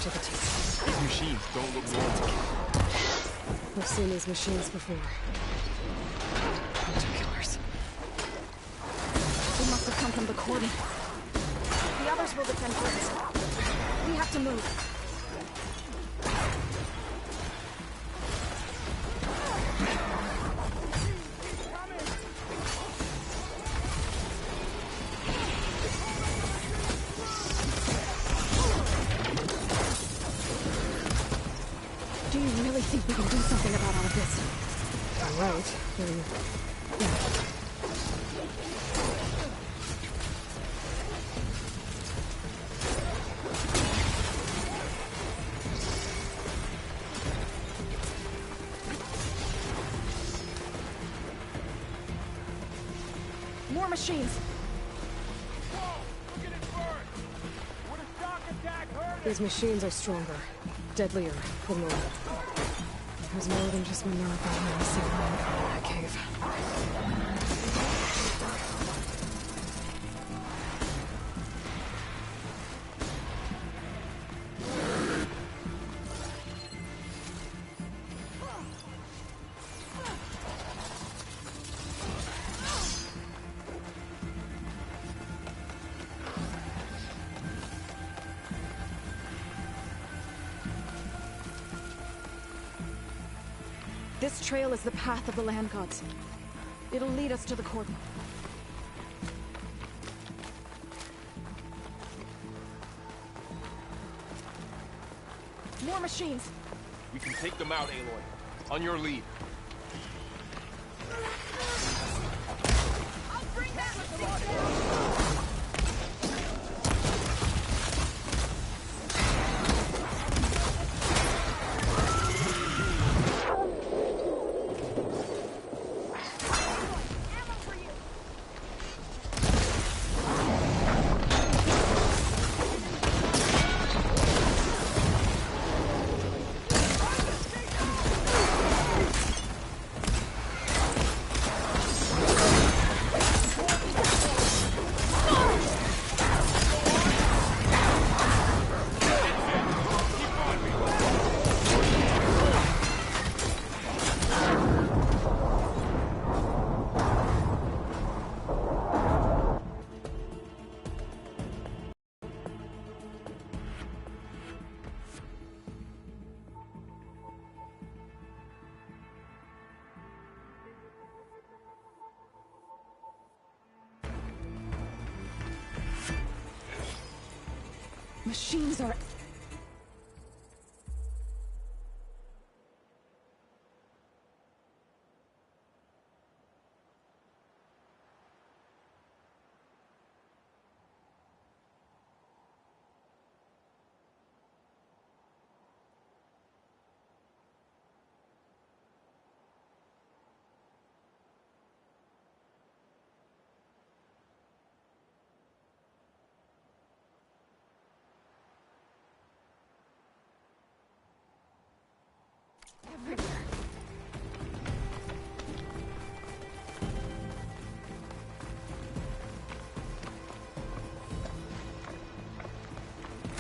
to the teeth. These machines don't look normal. I've seen these machines before. Hunter killers. They must have come from the cordon. The others will defend first. We have to move. Do you really think we can do something about all of this? All right, then... yeah. More machines! Whoa! Look at it burn! Would a shock attack hurt These machines are stronger, deadlier than normal. There's more than just Minerva and Sigma in that cave. This trail is the path of the land gods. It'll lead us to the cordon. More machines! We can take them out, Aloy. On your lead. I'll bring that machine down! Machines are... everywhere.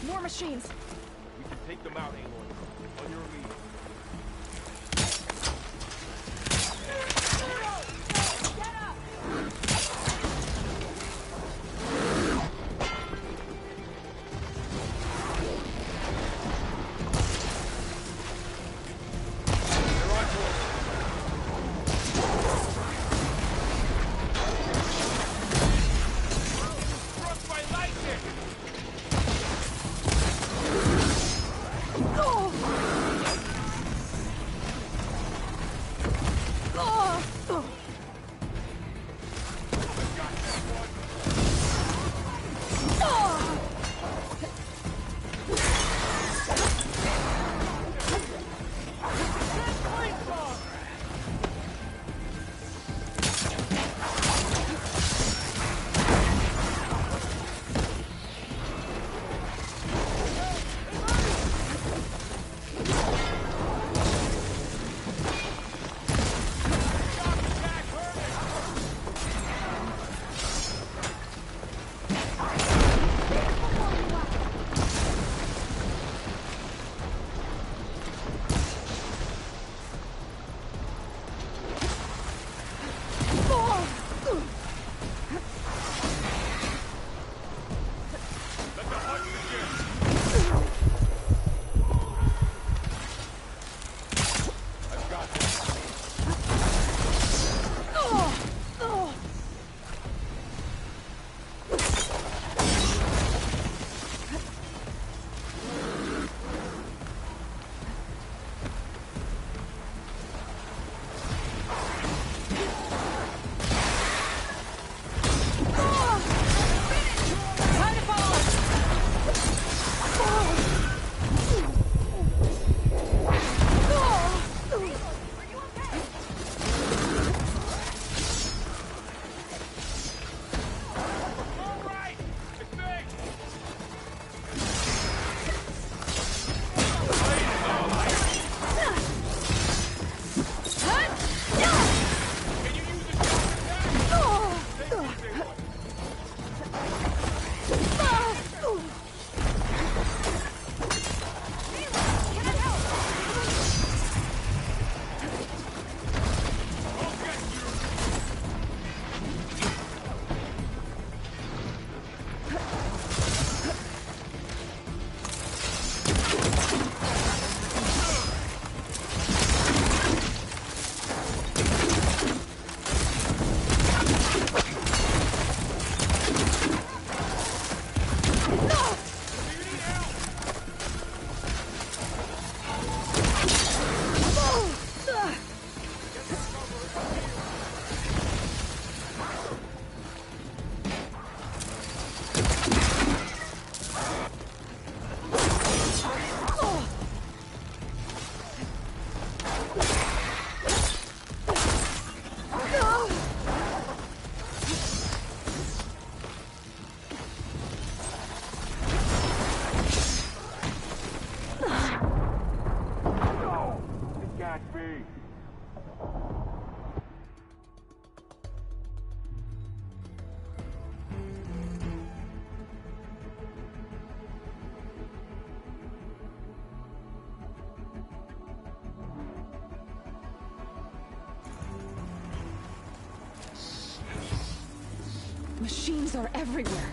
More machines! We can take them out, Aloy. On your lead. Machines are everywhere.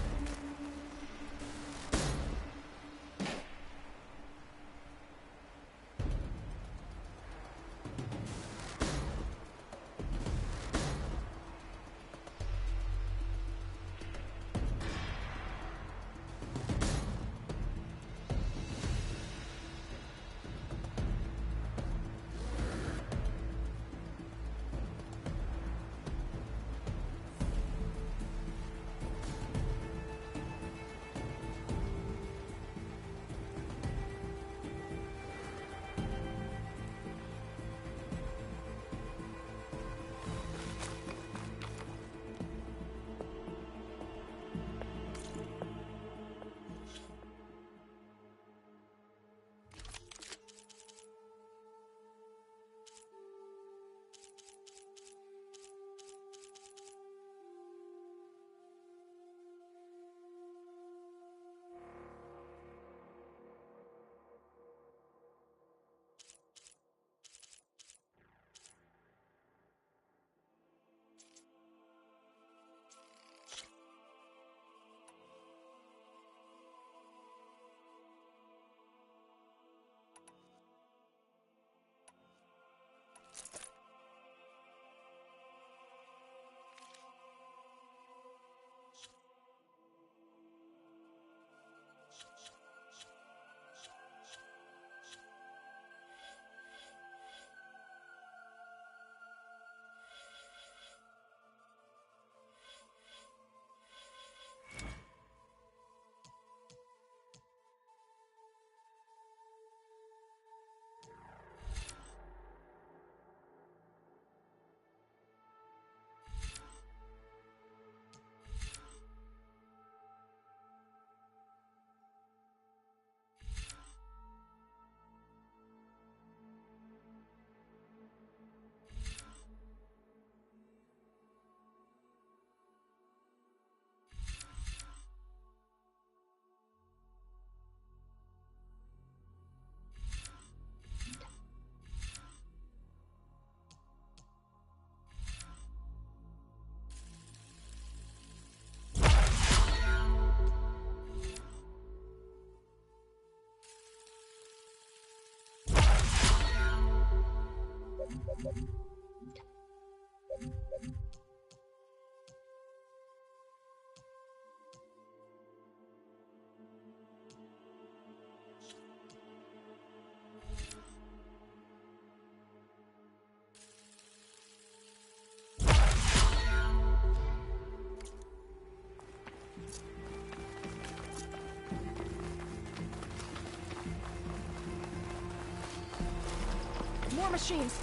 More machines.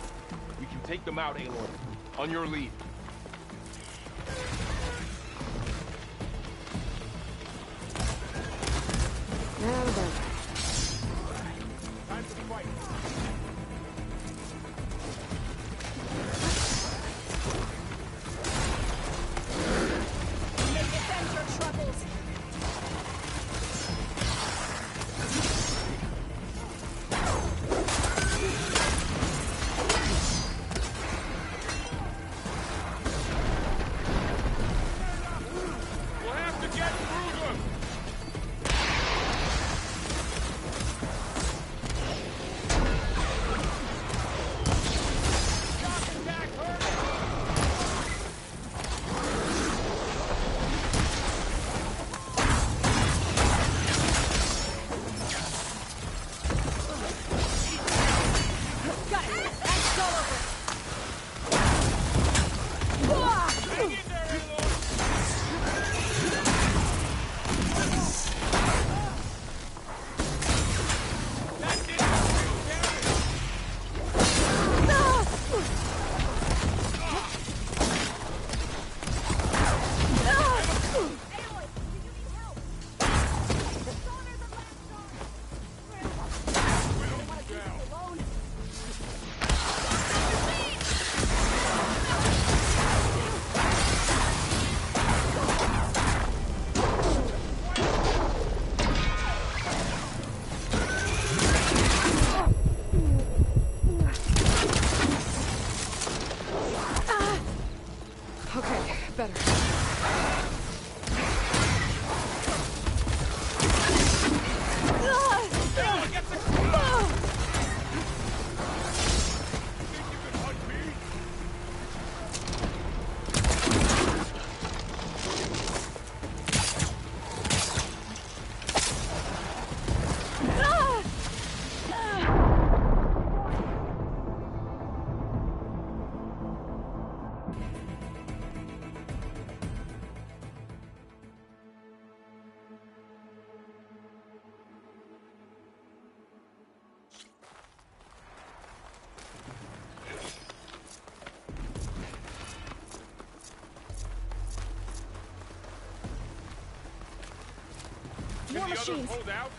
We can take them out, Aloy. On your lead. Now the bell. Time to fight. Make it end your troubles. We'll have to get through them! Can More the others machines. hold out?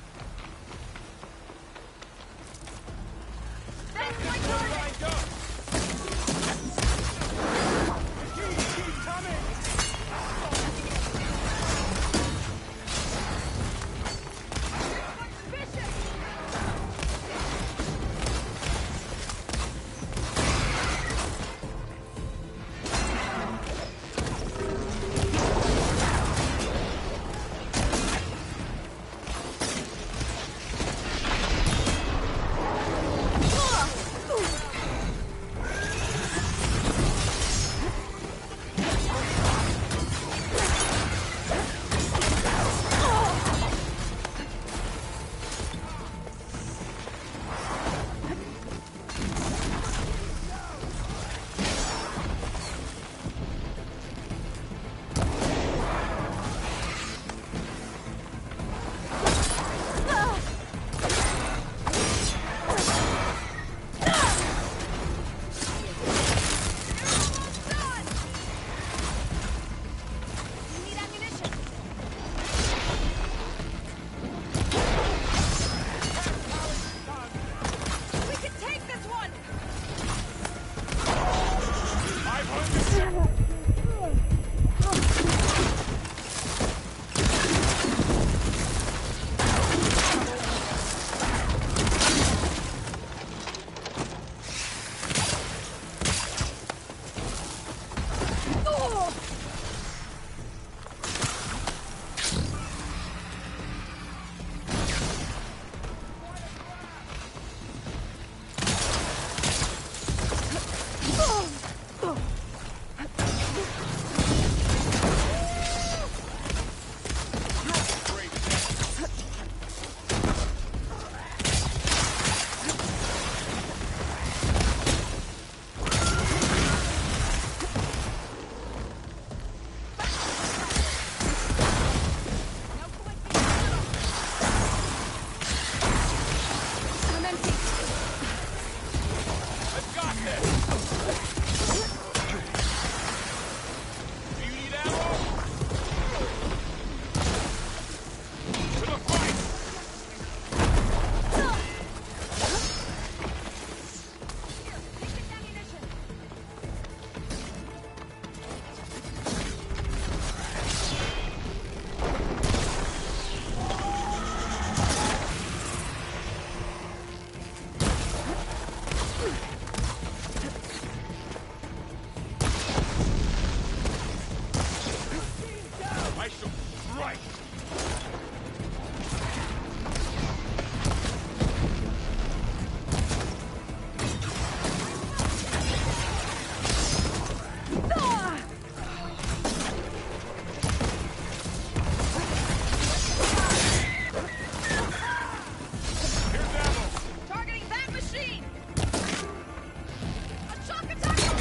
That's my One target! lined up. Keep coming!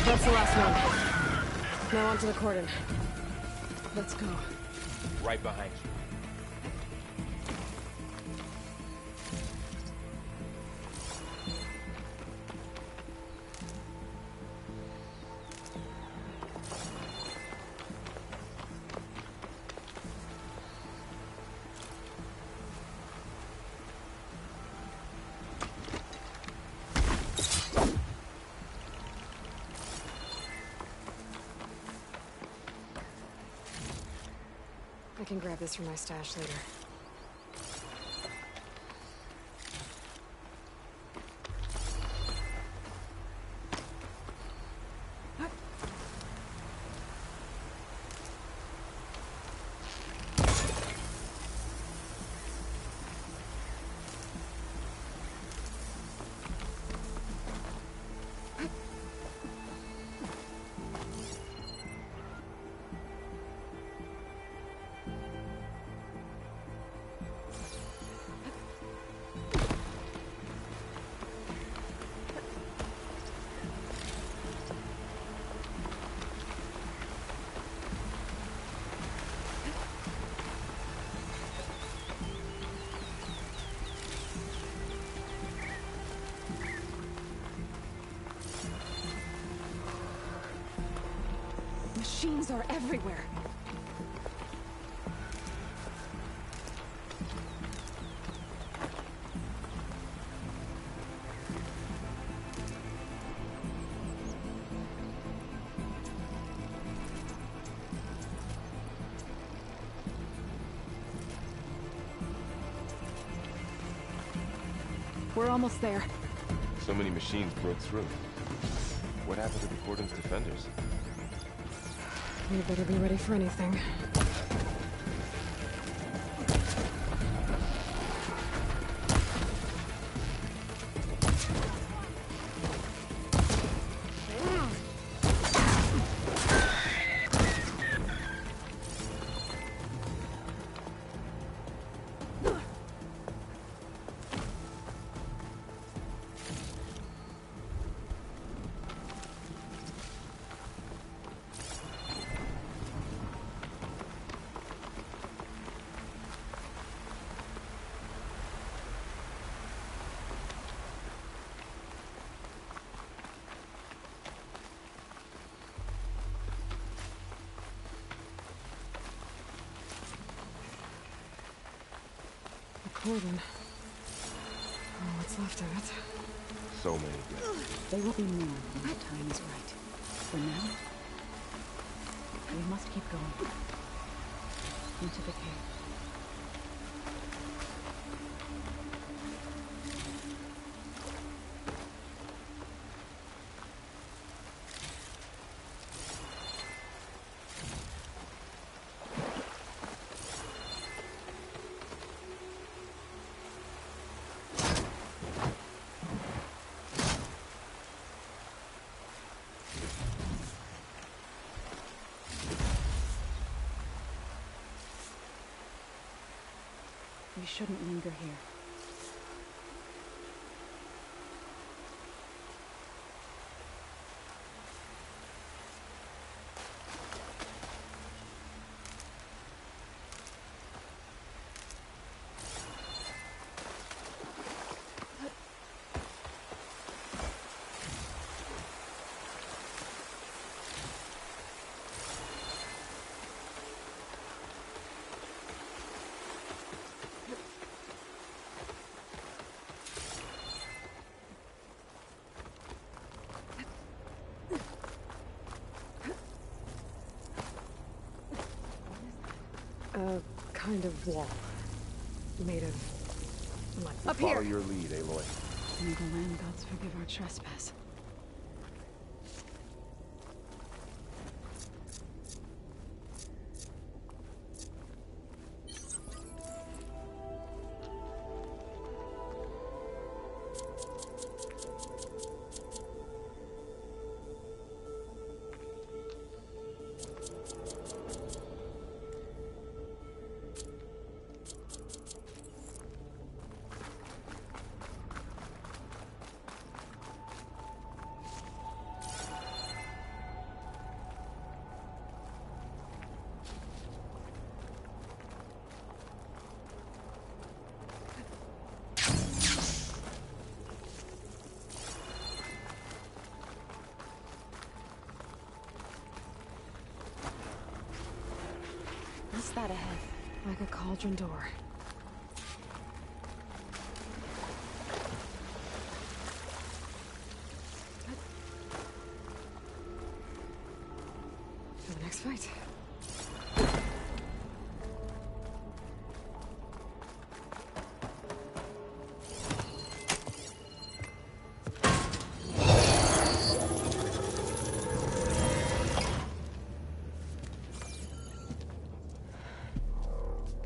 That's the last one. Now onto the cordon. Let's go. Right behind you. I can grab this from my stash later. Machines are everywhere. We're almost there. So many machines broke through. What happened to the cordon's defenders? We better be ready for anything. Cordon. Oh, what's left of it? So many deaths. They will be more when the time is right. For now, we must keep going. Into the cave. We shouldn't linger here. A kind of wall. Made of... mud. Up Follow here! your lead, Aloy. May the land gods forgive our trespass. What's that ahead? Like a cauldron door. For the next fight.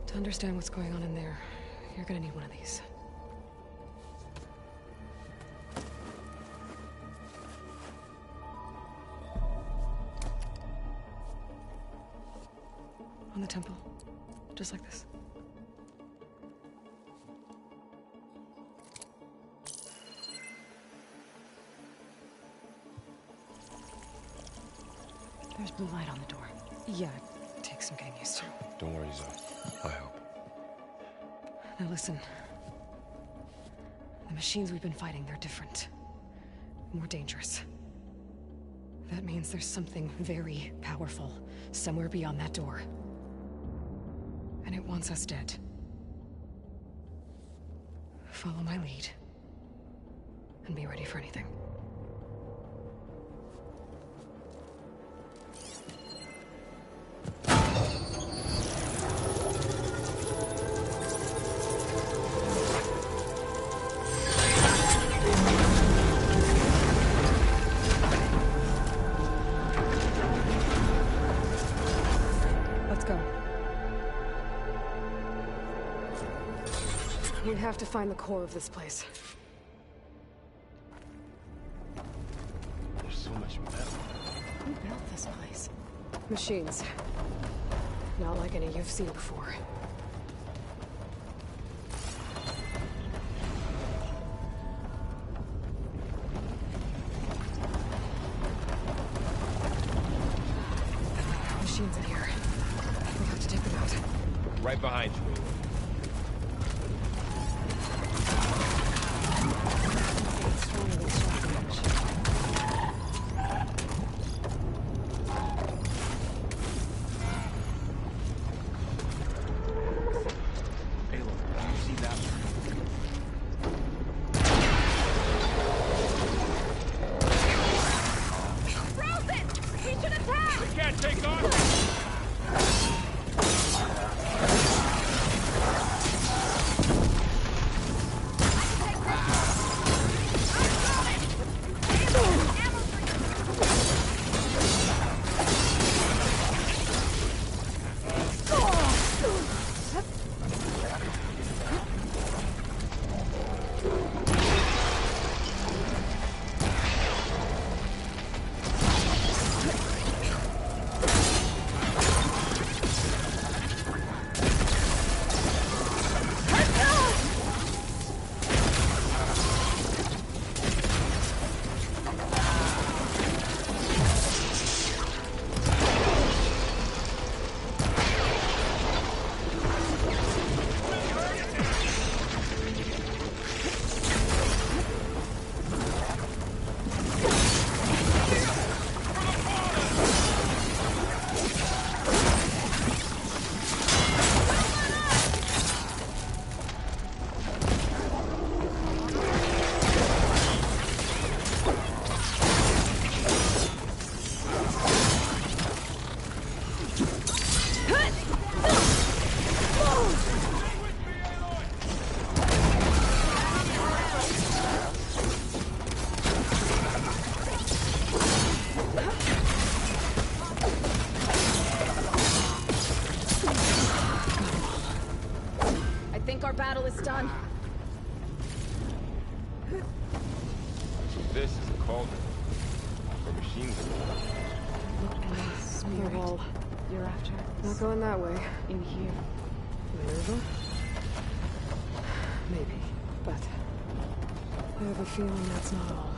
To understand what's going on in there, you're gonna need one of these. On the temple. Just like this. There's blue light on the door. Yeah, it takes some getting used to. Don't worry, Zoe. I help. Now listen. The machines we've been fighting, they're different. More dangerous. That means there's something very powerful somewhere beyond that door. And it wants us dead. Follow my lead. And be ready for anything. We have to find the core of this place. There's so much metal. Who built this place? Machines. Not like any you've seen before. Machines in here. We have to take them out. Right behind you. It's stronger than shotgun machine. Battle is done. This is a cauldron. Where machines are. Spirit. Wall. You're after Not us. going that way. In here. Minerva? Maybe, but I have a feeling that's not all.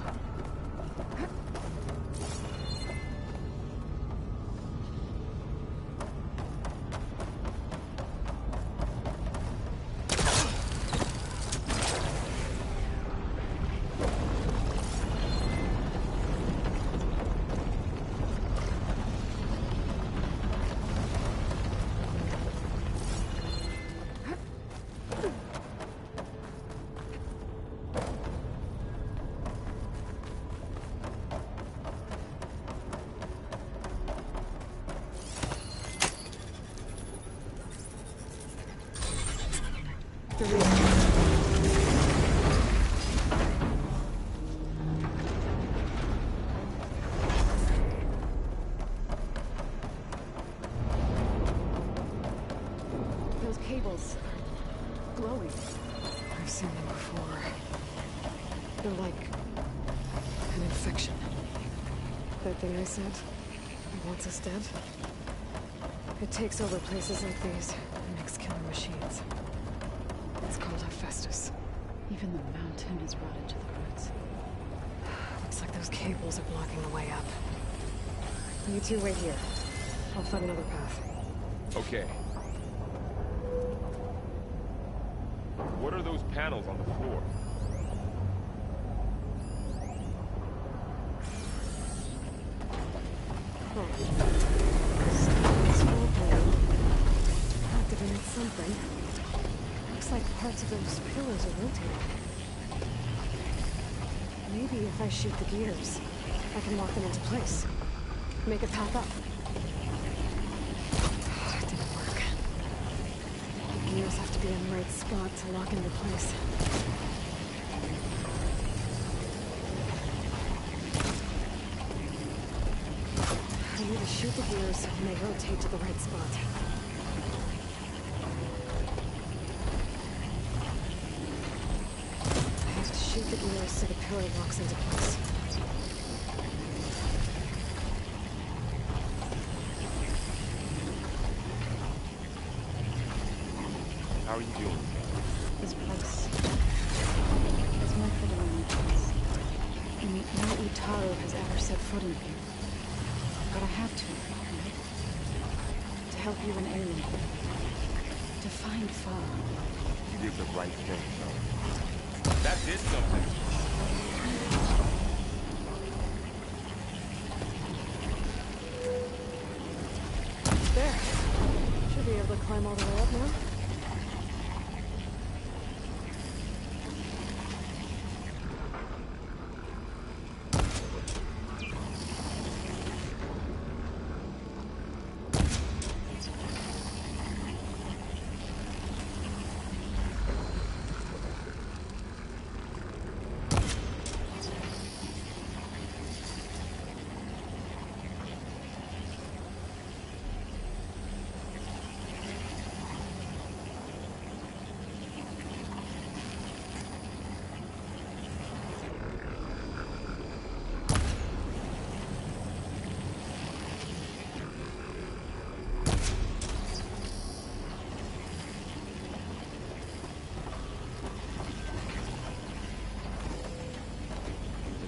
Those cables are glowing. I've seen them before. They're like an infection. That thing I said, it wants us dead. It takes over places like these and makes killing machines. It's called Hephaestus. Even the mountain is rotted to the roots. Looks like those cables are blocking the way up. You two wait here. I'll find another path. Okay. What are those panels on the floor? Small panel. Activate something. Looks like parts of those pillars are rotating. Maybe if I shoot the gears, I can lock them into place. Make a path up. It didn't work. The gears have to be in the right spot to lock into place. I need to shoot the gears and they rotate to the right spot. the gears so the pillar locks into place. How are you doing? This place is more fitting than my place. No Utaro has ever set foot in here. But I have to, right? To help you and Aloy. To find Fa. You did the right thing, son. That did something. There. Should be able to climb all the way up now.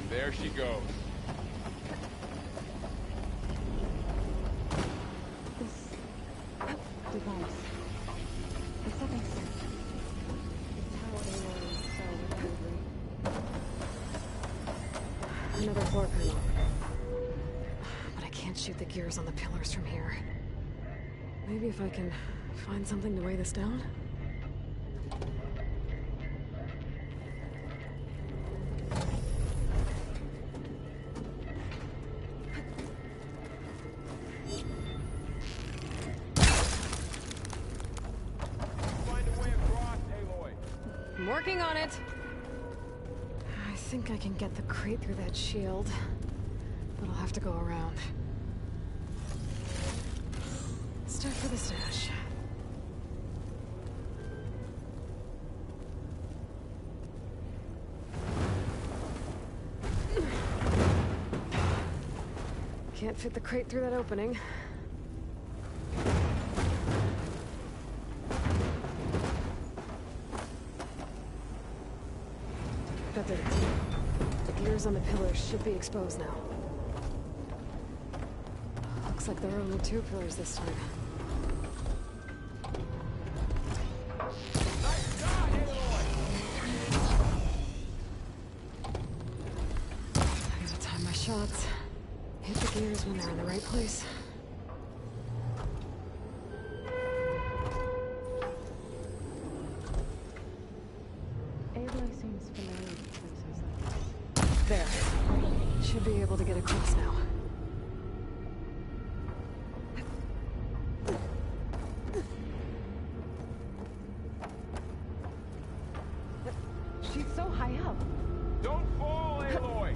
There she goes. This device. Does that make sense? It's how Aloy saw with Avery. Another floor panel. But I can't shoot the gears on the pillars from here. Maybe if I can find something to weigh this down? Find a way across, Aloy. I'm working on it. I think I can get the crate through that shield, but I'll have to go around. Start for the stash. Can't fit the crate through that opening. Got the gears on the pillars should be exposed now. Looks like there are only 2 pillars this time. Nice shot, Aloy. I gotta time my shots. Hit the gears when they're in the right place. Aloy seems familiar with places like this. There. Should be able to get across now. She's so high up. Don't fall, Aloy.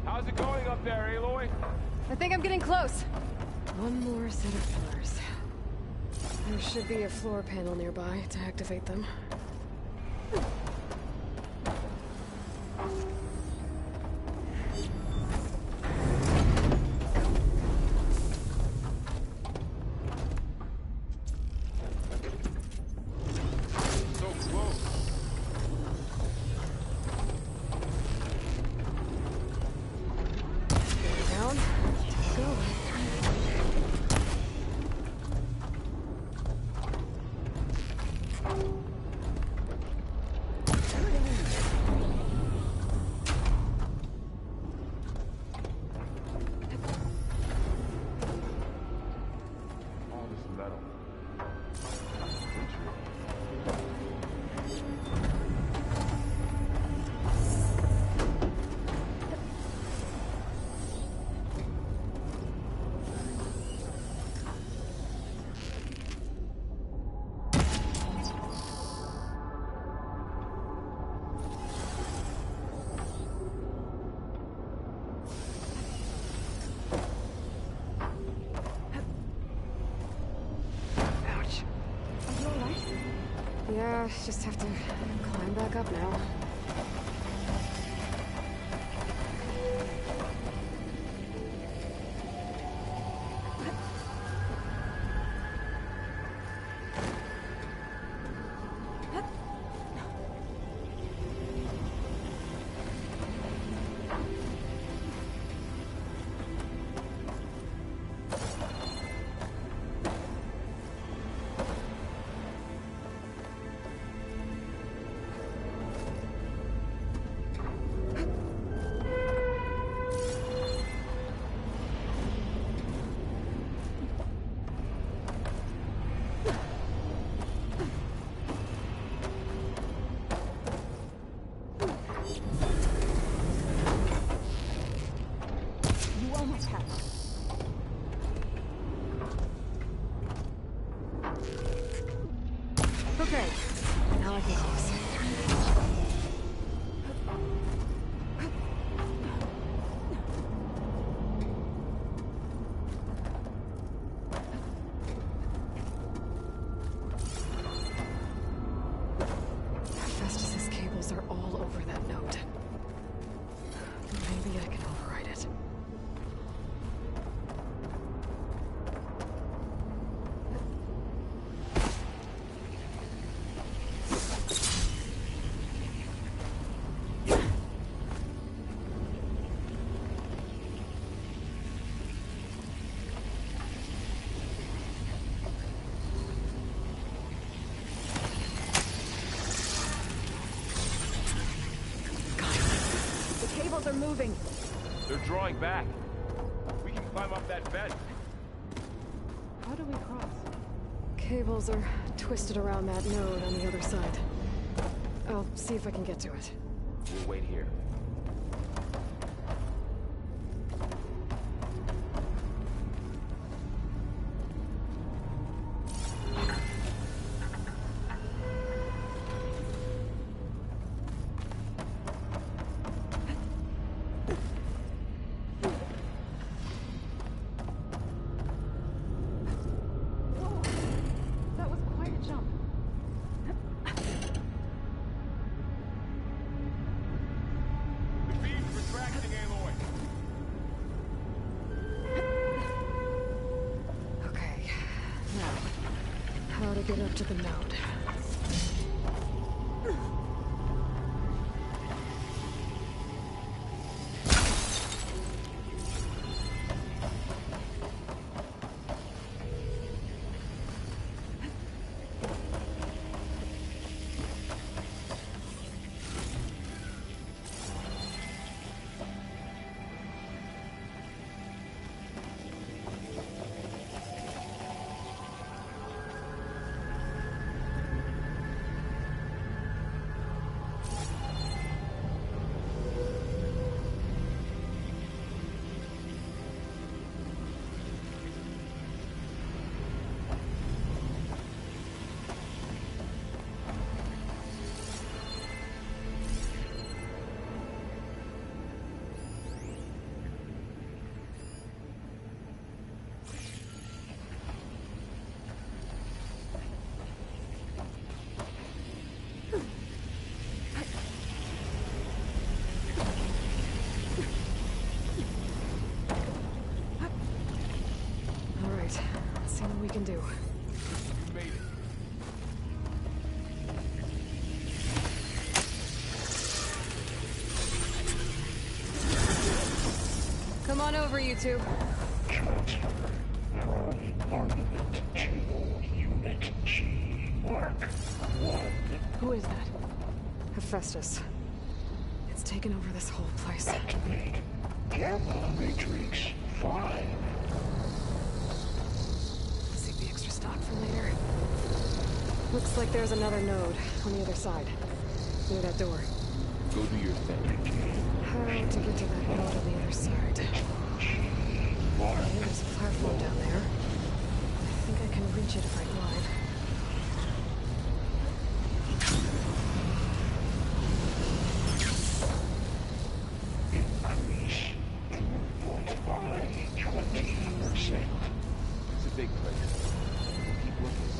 How's it going up there, Aloy? I think I'm getting close. One more set of pillars. There should be a floor panel nearby to activate them. So close. Down. Go. Just have to climb back up now. Okay, now I can close. Festus's cables are all over that node. Maybe I can override it. Are moving. They're drawing back. We can climb up that vent. How do we cross? Cables are twisted around that node on the other side. I'll see if I can get to it. We'll wait here. Get up to the node. See what we can do. You made it. Come on over, you two. Who is that? Hephaestus. It's taken over this whole place. Activate Gamma Matrix 5. Save the extra stock for later. Looks like there's another node on the other side. Near that door. Go do your thing. How to get to that node on the other side? Okay, there's a platform down there. I think I can reach it if I glide. Increase 2.5%. It's a big place. We'll keep looking.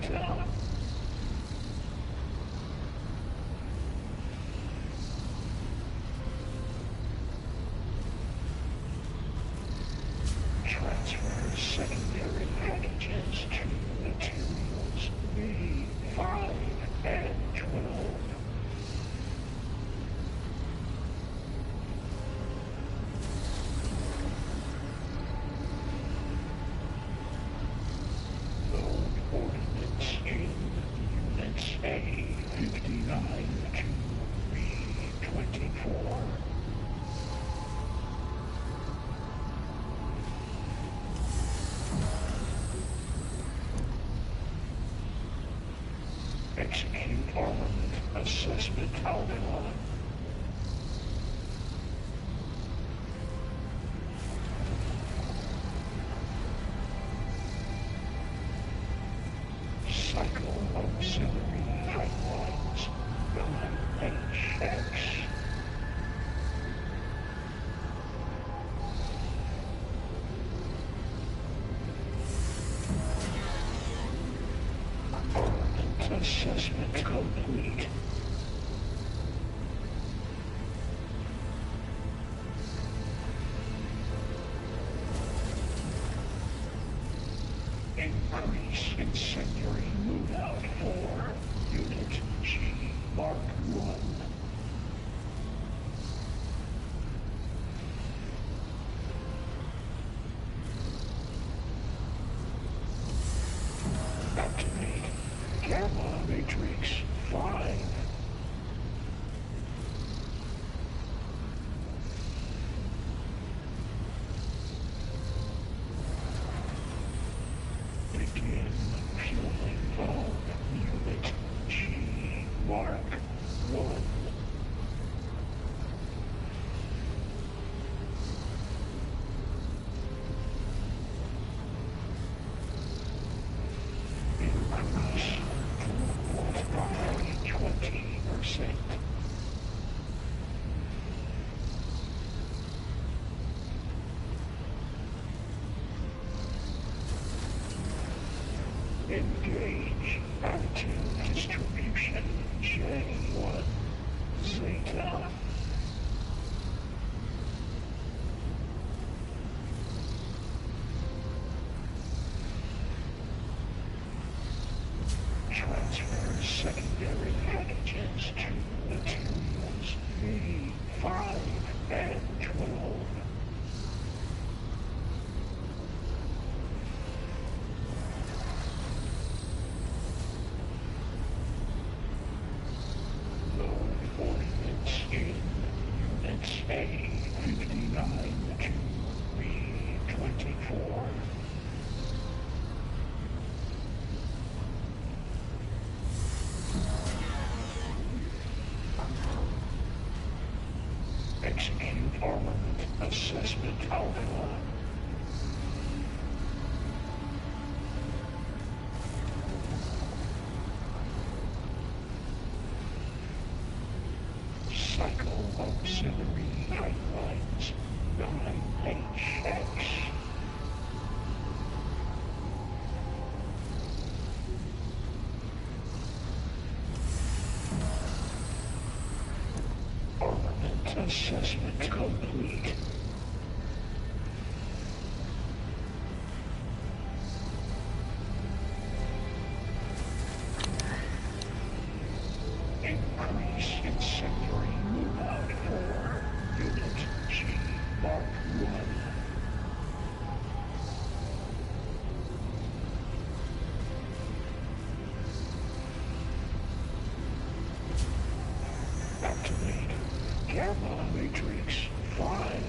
Zeta. Transfer secondary packages to materials B5 and 12. Load ordnance in units A59 to B24. Execute armament assessment alpha. Cycle auxiliary pipelines 9HX. Armament assessment complete. Increase incendiary move-out for Unit G Mark 1. Activate Gamma Matrix 5. Begin fueling valve Unit G Mark 1. Increase throughput by 20%. Engage active distribution J1 Zeta. Transfer secondary packages to materials B5 and 12. Load ordnance in units A59 to B24. Execute armament assessment alpha. Cycle auxiliary pipelines 9HX. Armament assessment complete. Increase incendiary move-out for Unit G Mark 1. Activate Gamma Matrix 5.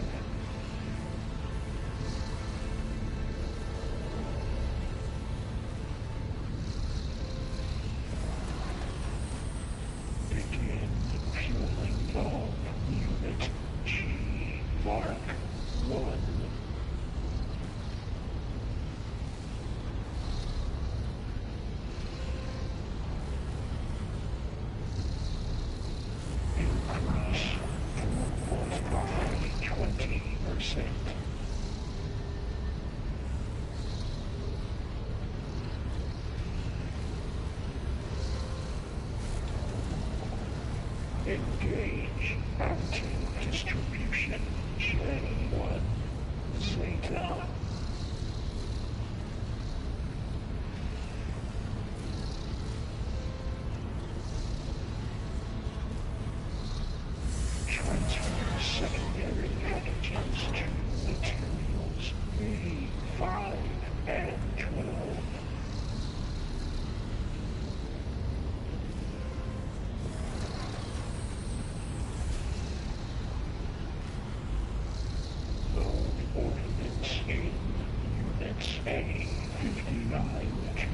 to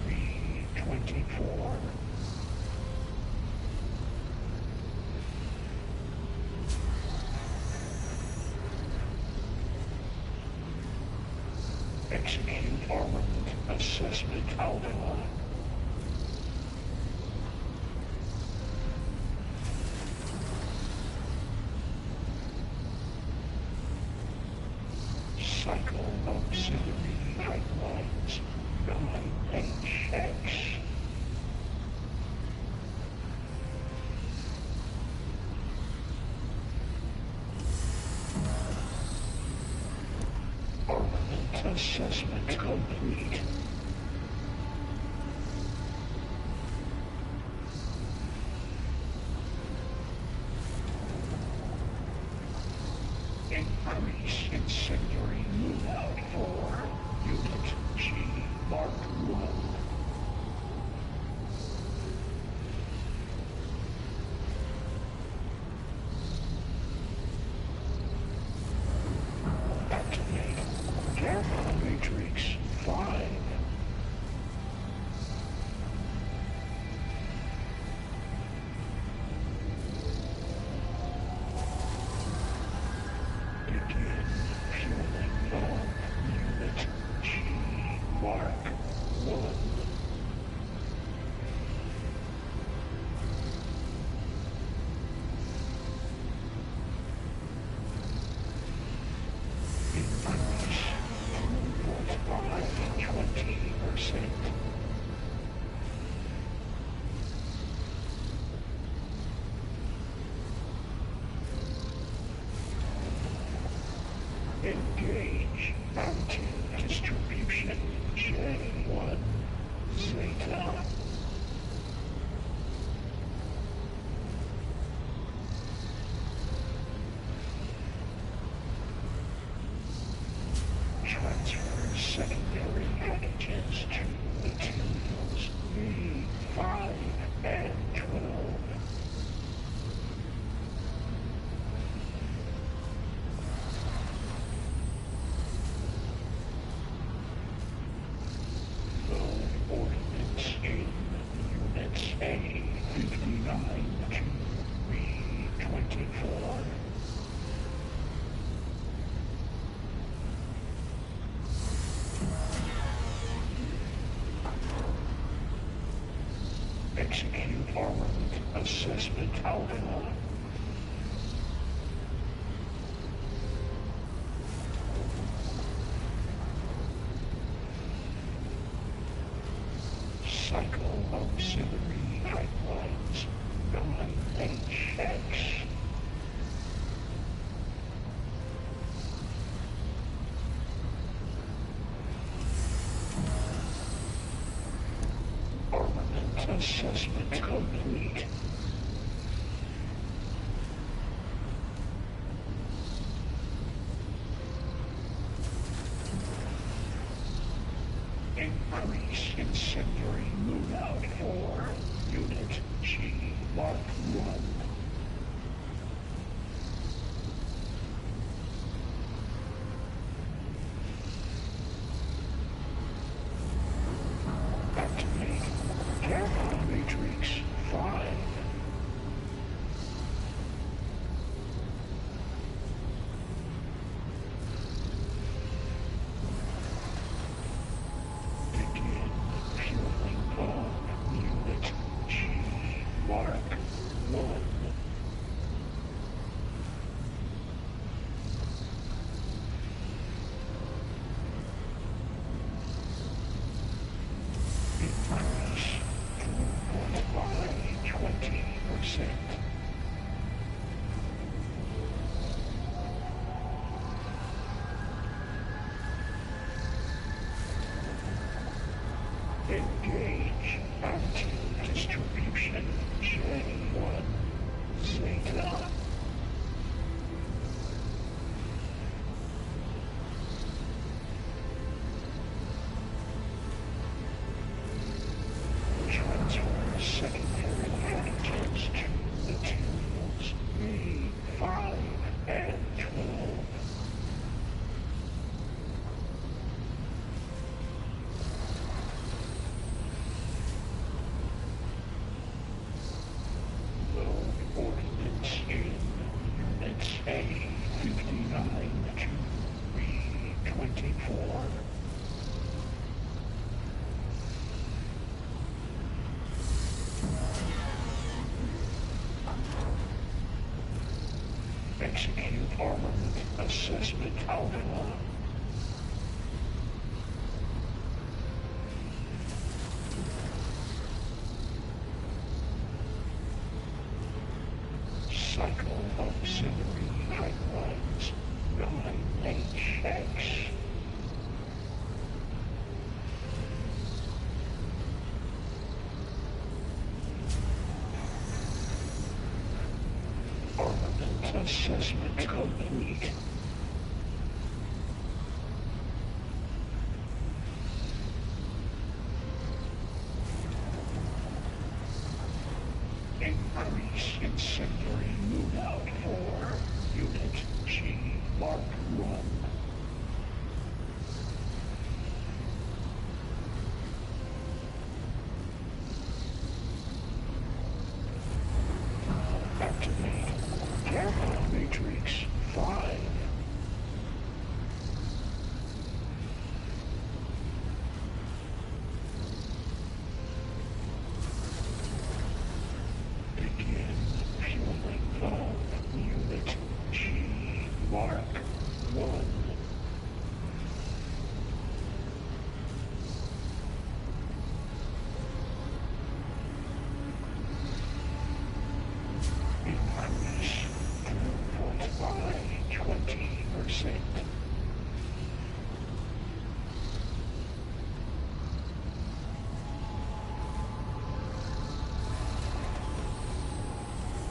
B24. Execute armament assessment alpha. Cycle auxiliary pipelines 9HX. Armament assessment complete. Increase incendiary loadout for Unit G Mark 1. Activate Gamma Matrix 5. Begin fueling on Unit G Mark 1. Increase throughput by 20%. Engage mountain distribution J1 Zeta. Transfer secondary packages to materials V5 and 12. Load ordnance in Units A59 to B24. Execute armament assessment alpha. Cycle auxiliary pipelines 9HX. Armament assessment complete. Increase incendiary loadout for Unit G Mark 1. Activate Gamma Matrix 5. Begin fueling on Unit G Mark 1. Increase throughput by 20%. Engage anti-distribution J1 Zeta. Transfer secondary packages to materials V5 and 12. Execute armament assessment alpha. Cycle auxiliary pipelines 9HX. Armament assessment complete. Increase incendiary loadout for Unit G Mark 1. Activate Gamma Matrix 5. Begin fueling valve Unit G Mark 1. Increase throughput by 20%.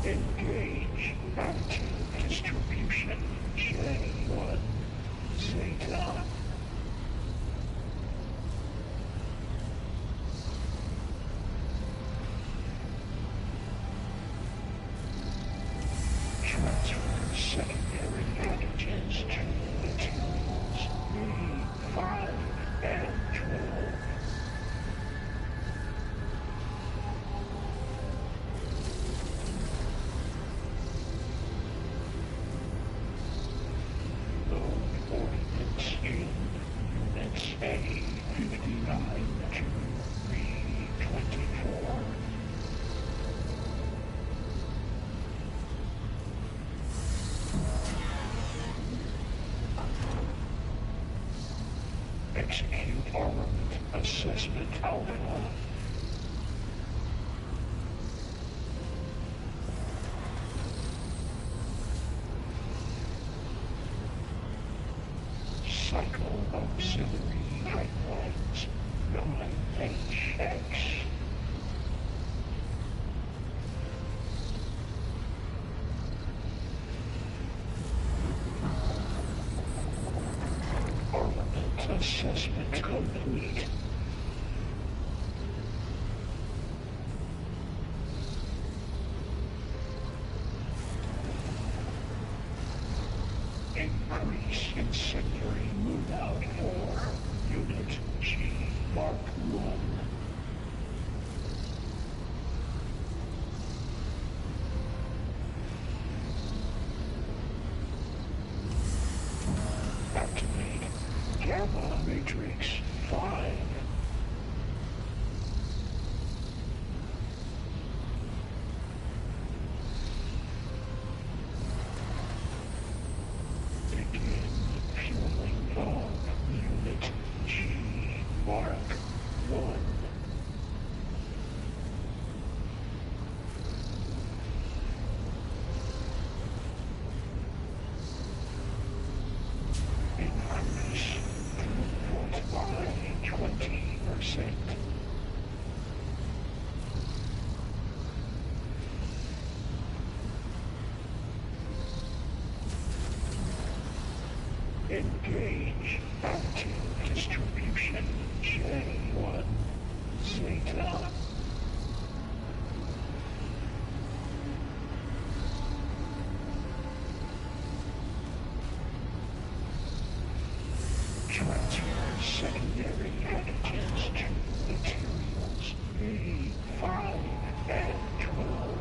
Engage active distribution J1 Zeta. Transfer secondary packages to materials A5 and 12. Load ordnance in Units A59 to B24. Execute armament assessment alpha. Cycle auxiliary pipelines 9HX. Armament assessment complete. Increase incendiary loadout for Unit G Mark 1. Activate Gamma Matrix 5. Begin fueling valve Unit G Mark 1. Increase throughput by 20%. Engage active distribution J1 Zeta. Transfer secondary packages to materials A5 and 12.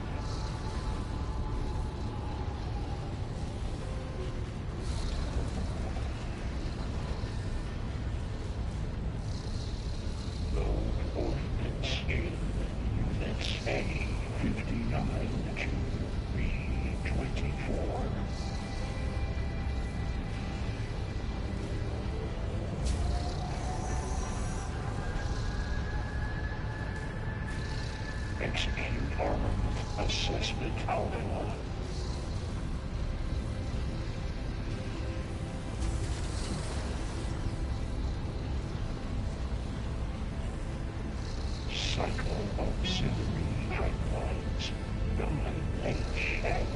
Execute armament assessment alpha. Cycle auxiliary pipelines. NXT-GEN.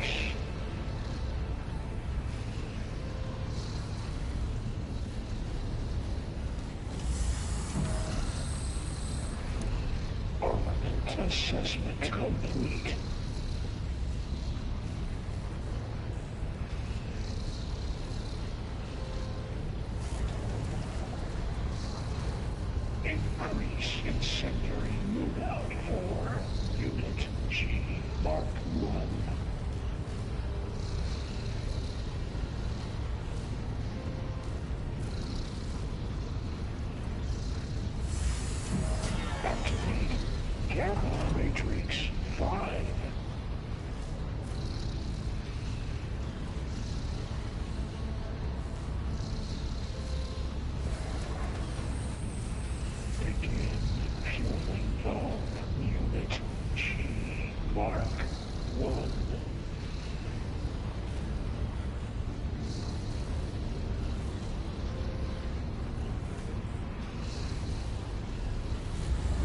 Armament assessment complete. Increase incendiary loadout for Unit G Mark 1. Activate Gamma Matrix 5. Begin fueling valve Unit G Mark 1.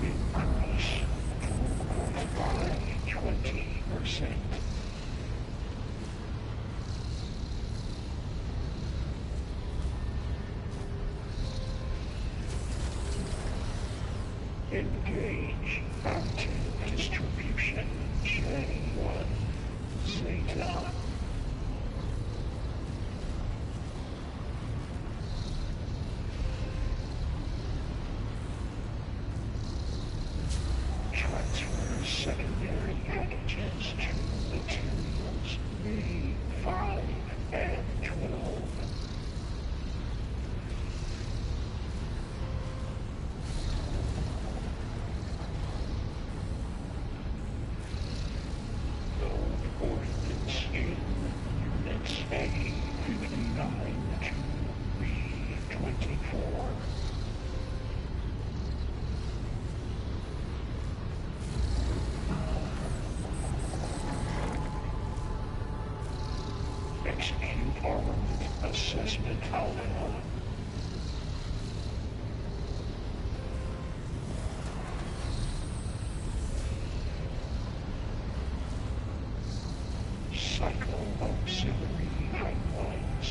Increase throughput by 20%. Engage active distribution J1 Zeta. Transfer secondary packages to materials B5 and 12. Load ordnance in Units A59 to B24. Execute armament assessment alpha. Cycle auxiliary pipelines.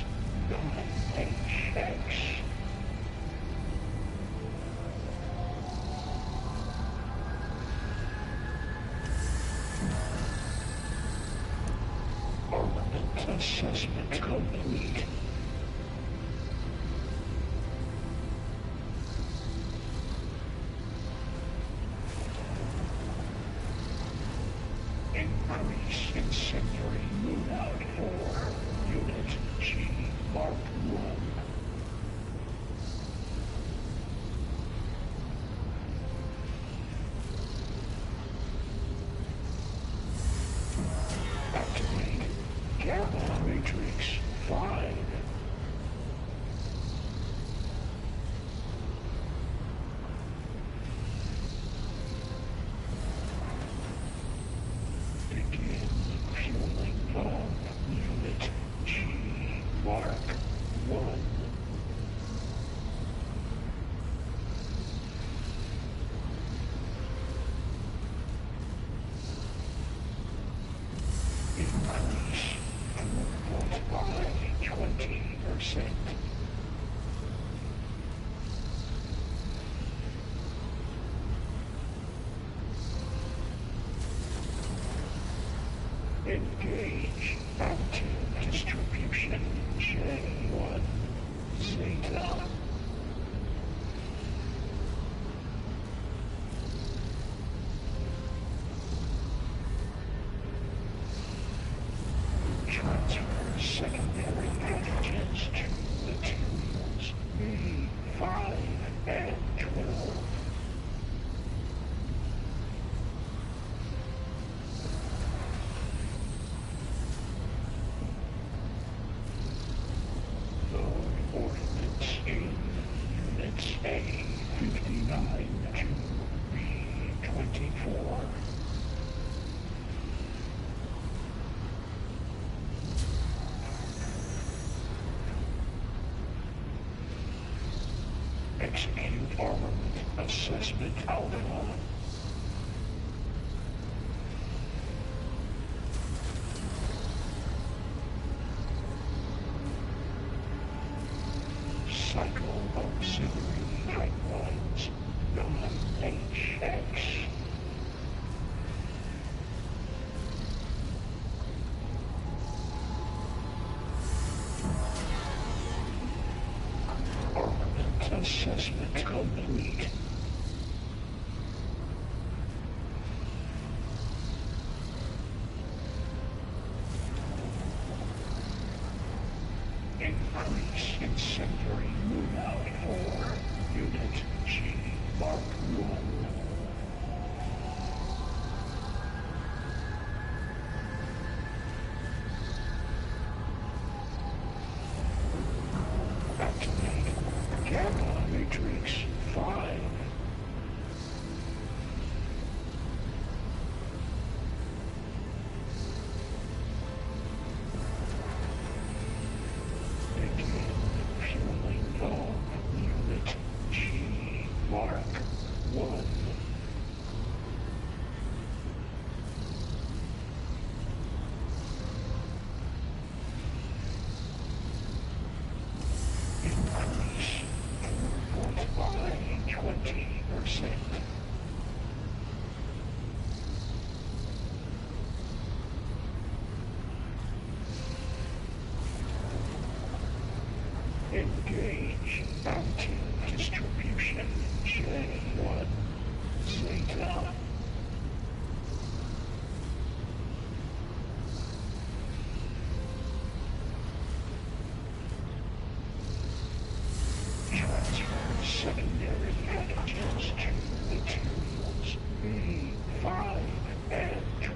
NXT-GEN. Armament assessment complete. Increase incendiary loadout for Unit G Mark 1. Activate Gamma Matrix 5. Begin fueling valve Unit G Mark 1. Increase throughput by 20%. Engage active distribution J1 Zeta. Transfer secondary packages to materials B5 and 12. Load ordnance in armament assessment outcome. Cycle auxiliary pipelines, non-HX. Armament assessment complete. Increase incendiary moon out for Unit G Mark 1. Activate Gamma Matrix 5. Begin fueling of Unit G Mark 1. Increase throughput by 20%. Engage anti-distribution J1 Zeta. Transfer secondary packages to materials B5 and 12.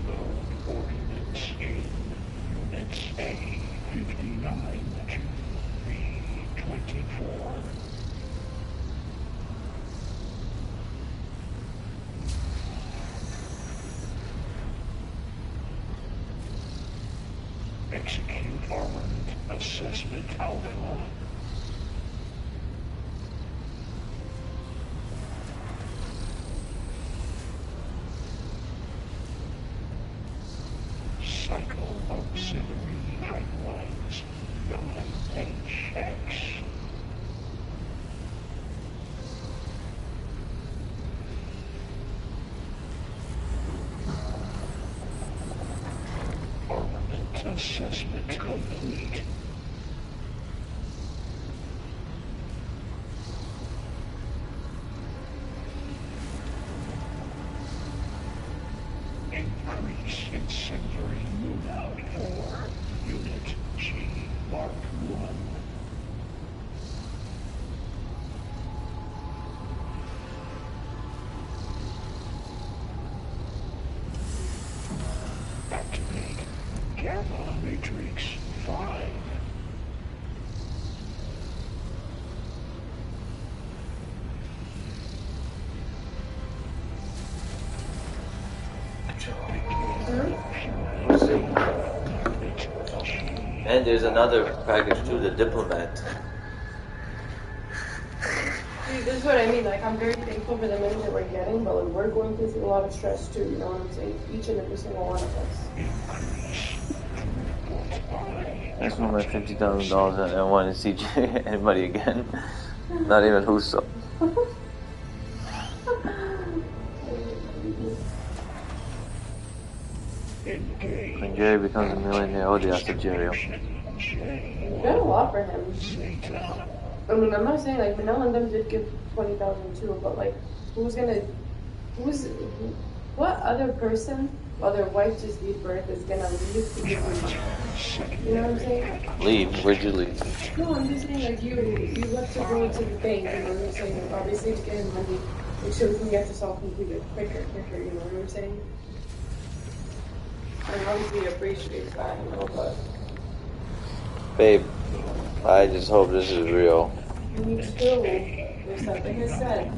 Load ordnance in Units A59 to B24. Execute armament assessment alpha. Cycle auxiliary pipelines, non-HX. Armament assessment complete. Increase incendiary moon out for Unit G Mark 1. Activate Gamma Matrix 5. And there's another package too, the Diplomat. See, this is what I mean. Like, I'm very thankful for the money that we're getting, but like, we're going through a lot of stress too. You know what I'm saying? Each and every single one of us. That's one of my $50,000 I don't want to see anybody again. Not even Huso. When Jerry becomes a millionaire, oh, the Jerry. We've done a lot for him. I mean, I'm not saying like Manel and them did give 20,000 too, but like, what other person, while their wife just gave birth, is gonna leave to give you? You know what I'm saying? Leave? Where'd you leave? No, I'm just saying like you left to go to the bank. You know what I'm saying? Like, obviously to get him money, make sure we can get this all completed quicker. You know what I'm saying? And obviously appreciate that, you know, but. Babe, I just hope this is real. Me too. There's something I said.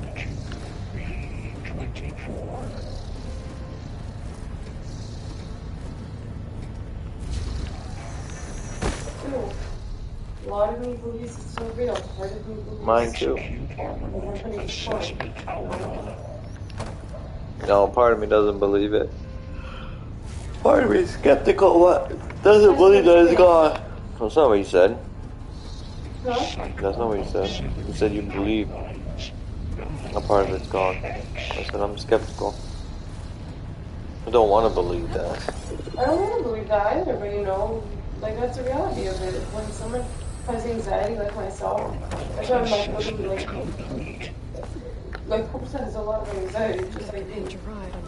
A lot of me believes it's so real. Part of me believes Mine too. it's fun. No, part of me doesn't believe it. Part of me is skeptical. What doesn't believe that it's gone. That's not what you said. Huh? That's not what you said. You said you believe a part of it's gone. I said I'm skeptical. I don't want to believe that. I don't want to believe that either, but you know, like that's the reality of it. When someone has anxiety like myself, that's why I'm like looking like Kusa has a lot of anxiety, just like me.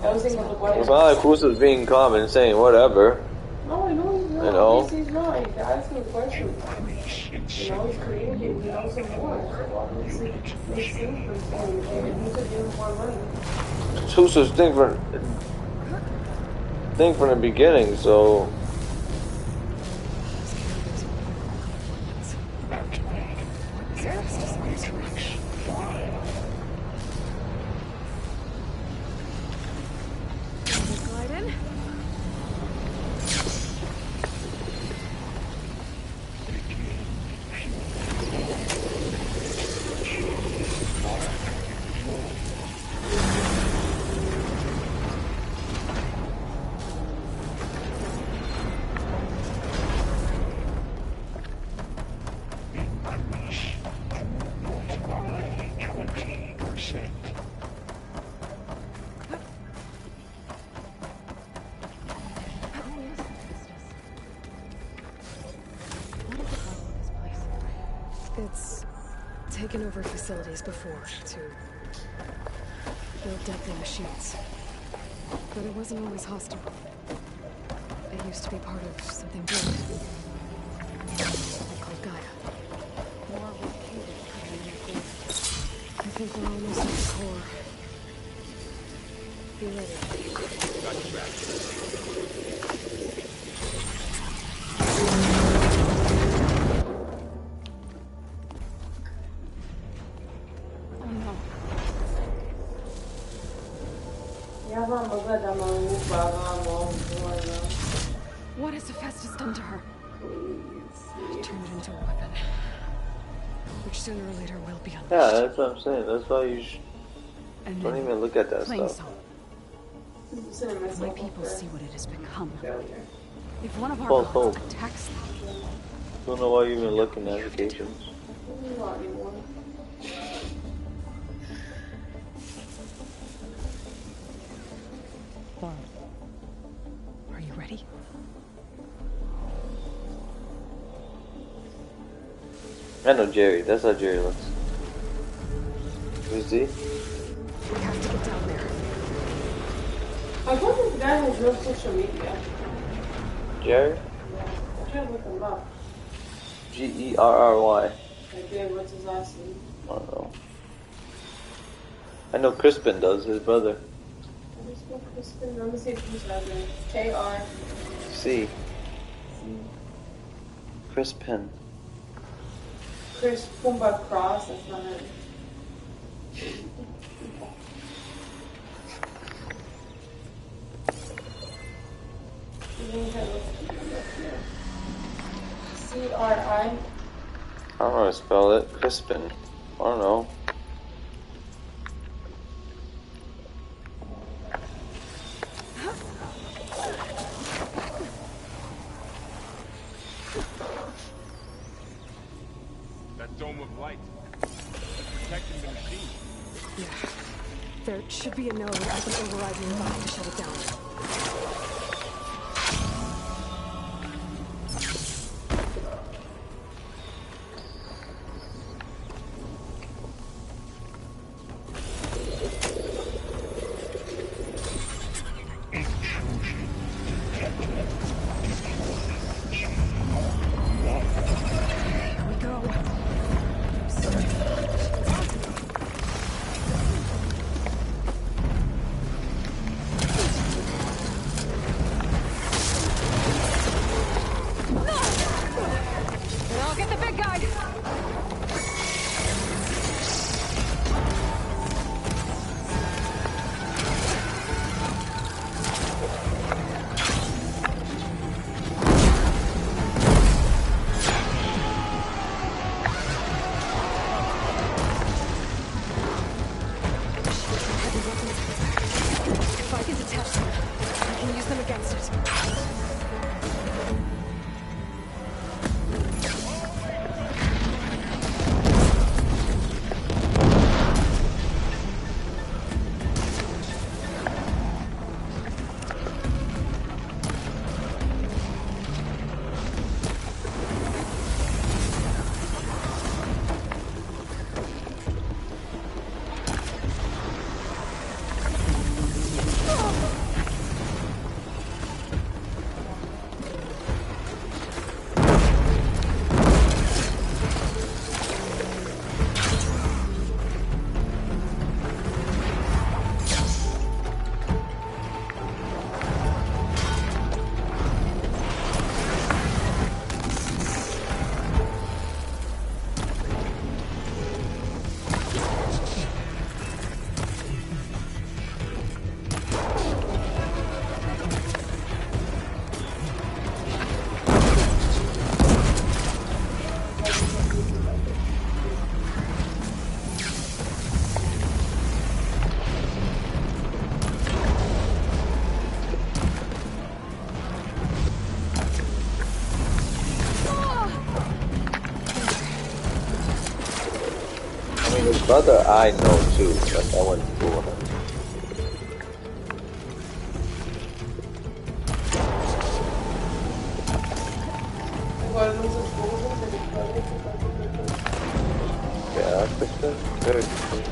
I was thinking of what It's not like Kusa's being calm and saying whatever. No, I know he's not. You know? Obviously he's not. He's asking questions. You know, he's communicating. He knows some more. So obviously it makes sense for him to communicate. He could give him more money. Kusa's thing from the beginning, so. It's taken over facilities before to build deadly machines. But it wasn't always hostile. It used to be part of something big. Something called Gaia. More located covering. I think we're almost at the core. Be ready. What has Hephaestus done to her? Turned it into a weapon. Which sooner or later will be unleashed. Yeah, that's what I'm saying. That's why you And don't then even look at that plain stuff. so. My people see what it has become. If one of our False gods hope. attacks them, Don't know why you even look in navigations. are you ready? I know Jerry. That's how Jerry looks. Who's he? We have to get down there. I wonder if the guy has no social media. Jerry? Yeah. I'm trying to look him up. Gerry. I did. What's his last name? I don't know. I know Crispin does, his brother. Let me see if he's last name. K-R. C. Crispin. Chris Pumba Cross. That's not it. C-R-I. I don't know how to spell it. Crispin. I don't know. That dome of light. Protecting the machine. Yeah. There should be a node I can override nearby to shut it down. Brother, I know too. Like I went to school with him. Yeah, I fixed it. Very good.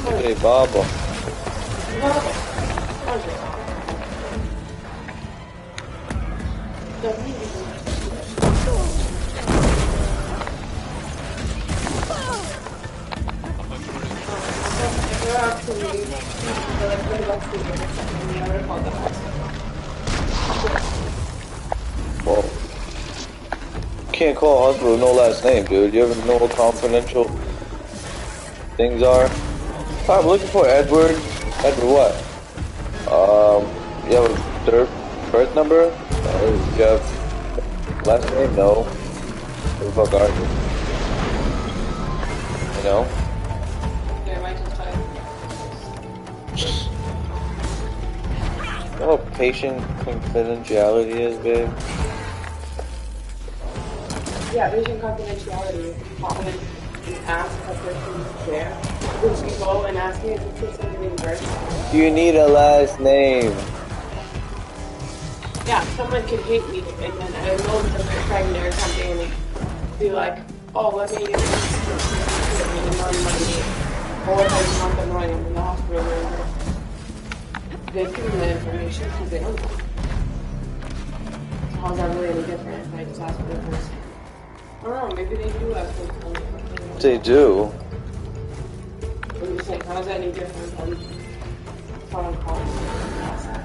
Hey, Baba. Well, can't call a hospital with no last name, dude. You ever know what confidential things are? I'm looking for Edward. Edward what? You have a birth number? You have last name? No. Who the fuck are you? You know? You know what patient confidentiality is, babe? Yeah, patient confidentiality. Call in and ask a person there. Would you go and ask me if it's something in person? Do you need a last name? Yeah, someone could hate me and then I know that they're pregnant or something and they'd be like, oh, let me use this money. Or if I just want them knowing I'm in the hospital or whatever. They give me that information because they don't know. So how's that really any different if I just ask for the person? I don't know, maybe they do have something. They do. I'm just saying, how's that any different from phone calls?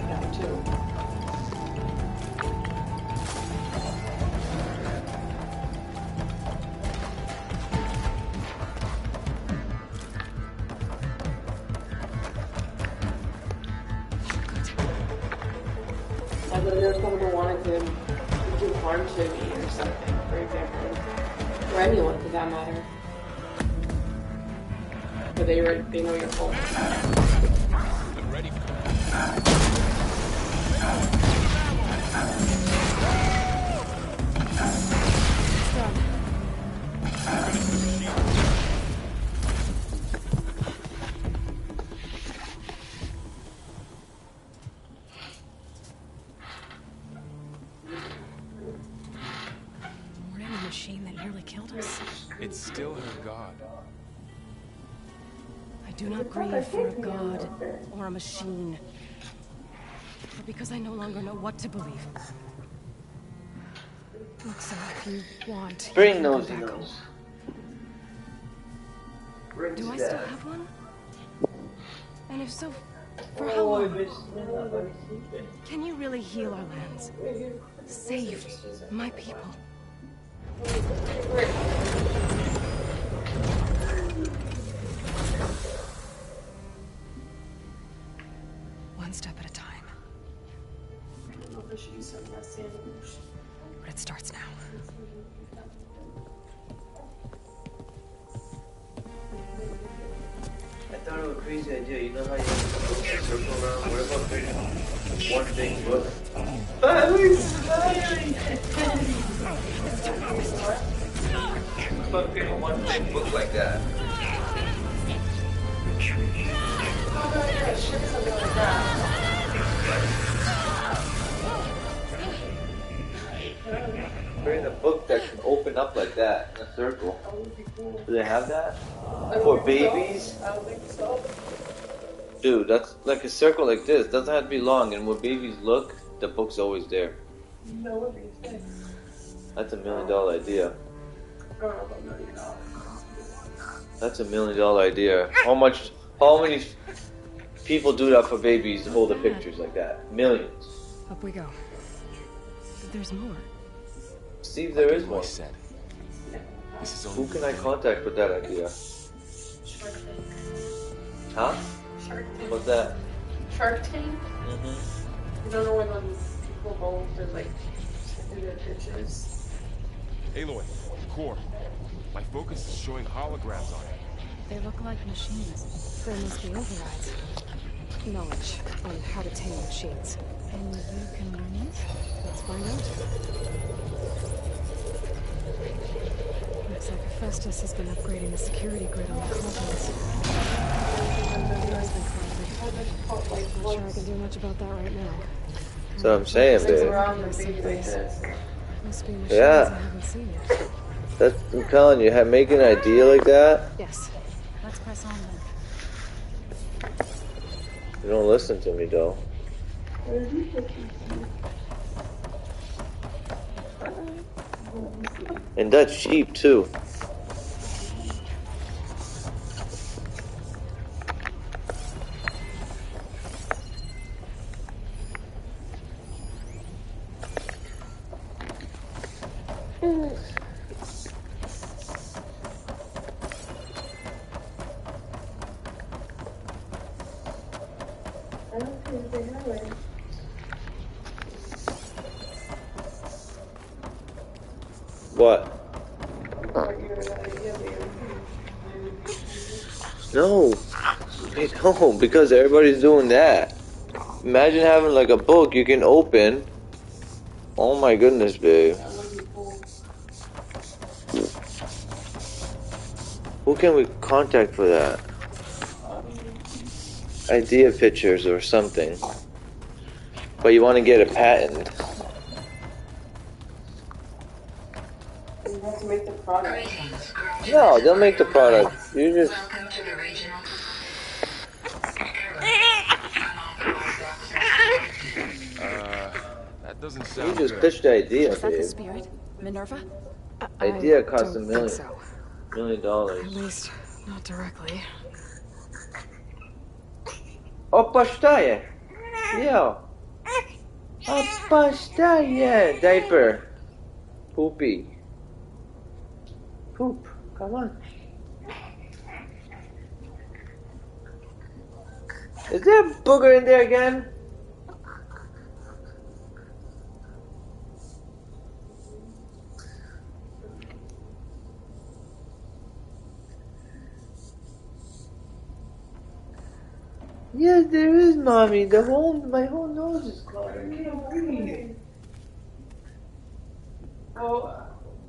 That too. Like if there's someone who wanted to do harm to me or something, for example. Or anyone for that matter. But they know your phone. I'm ready for that. More in a machine that nearly killed us. It's still her god. I do not grieve for a god or a machine, but because I no longer know what to believe. Look, so if you want, you Bring can those go back home. emails. Do I still have one? And if so, for how long? Can you really heal our lands? Save my people? One step at a time. But it starts now. I thought it was a crazy idea. You know how you have to circle around? What about creating one big book? What about creating one big book like that? Creating a book that can open up like that in a circle. Do they have that? For babies? I don't think so. Dude, that's like a circle like this. Doesn't have to be long, and when babies look, the book's always there. No, what do you think? That's $1 million idea. I don't know about $1 million. That's $1 million idea. How many people do that for babies to hold the pictures like that? Millions. Up we go. But there's more. Steve, there is one. Said. This is Who can I contact with that idea? Shark Tank. Huh? Shark Tank. What's that? Shark Tank? Mm-hmm. You don't know where those people go to like send their pictures. Aloy, core. My focus is showing holograms on it. They look like machines. There must be overrides. Knowledge on how to tame machines. And you can learn these? Let's find out. Looks like Hephaestus has been upgrading the security grid on the colonies. Not sure I can do much about that right now. That's what I'm saying, babe. Around the baby like this. Must be machines Yeah. I haven't seen yet. I'm telling you, making an idea like that, Yes. Let's press on then. you don't listen to me, though. And that's cheap, too. I don't think they have it. What? No. Hey, no, because everybody's doing that. Imagine having like a book you can open. Oh my goodness, babe. Who can we contact for that? Idea pictures or something. But you want to get a patent. You have to make the product. No, they'll make the product. You just... That doesn't You sound just good. pitched the idea, Is that the babe. spirit? Minerva? Idea cost don't $1 think million. so. $1 million. At least, not directly. Опа, что я? Yo. Опа, что я? Diaper. Poopy. Poop. Come on. Is there a booger in there again? Yes, there is, mommy. My whole nose is clogged. I can't breathe. Well,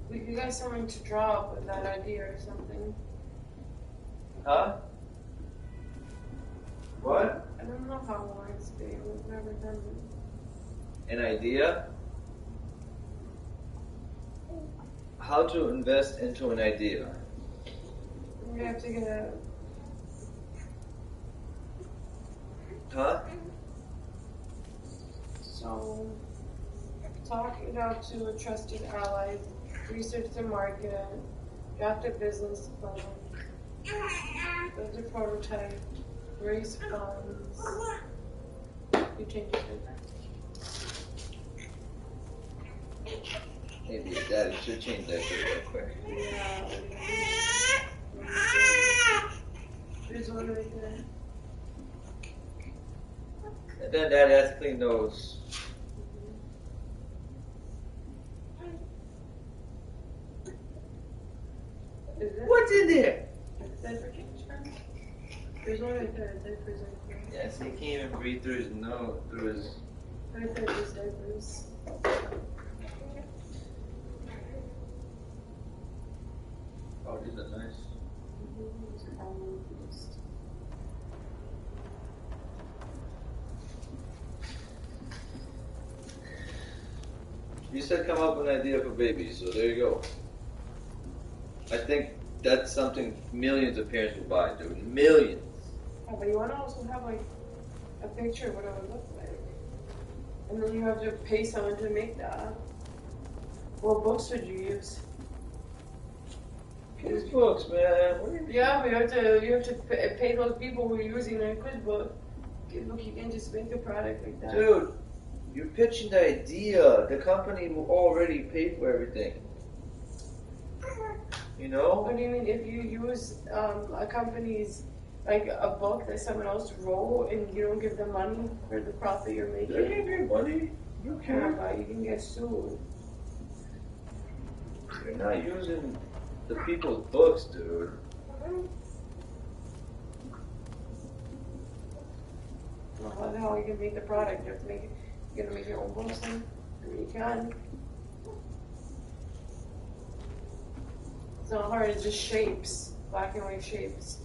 we could get someone to draw up with that idea or something. Huh? What? I don't know how it works, babe. We've never done it. An idea? How to invest into an idea? We have to get a... Huh? So, talk it out to a trusted ally, research the market, draft a business plan, build a prototype, raise funds. You change it. Maybe Daddy should change that shit real quick. Yeah. There's one right there. And then Daddy has to clean those. Is it? What's in there? Diaper change? There's one right there. Diapers right there. Yes, he can't even breathe through his nose, through his... Right there, these diapers. Oh, these are nice. You said come up with an idea for babies, so there you go. I think that's something millions of parents will buy, dude. Millions. Yeah, but you want to also have like a picture of what it would look like. And then you have to pay someone to make that. What books would you use? Kids books, man. What do you... Yeah, but you have to pay those people who are using their quiz book. Look, you can't just make a product like that. Dude, you're pitching the idea. The company will already pay for everything. You know? What do you mean if you use a company's, like a book that someone else wrote and you don't give them money for the profit you're making? They can't get money. You Yeah, can't. but you can get sued. You're not using the people's books, dude. Well, how the hell you can make the product? You have to make it. You're gonna make your own books then? I mean, you can. It's not hard, it's just shapes. Black and white shapes.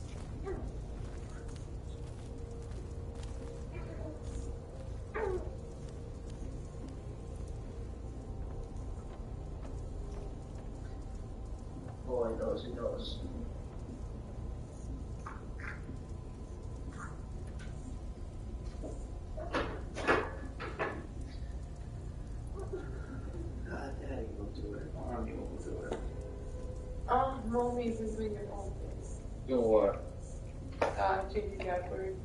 Oh, he knows, he knows. God, Daddy will do it. Mommy will do it. Mommy is doing your own things. Doing what? Changing diapers.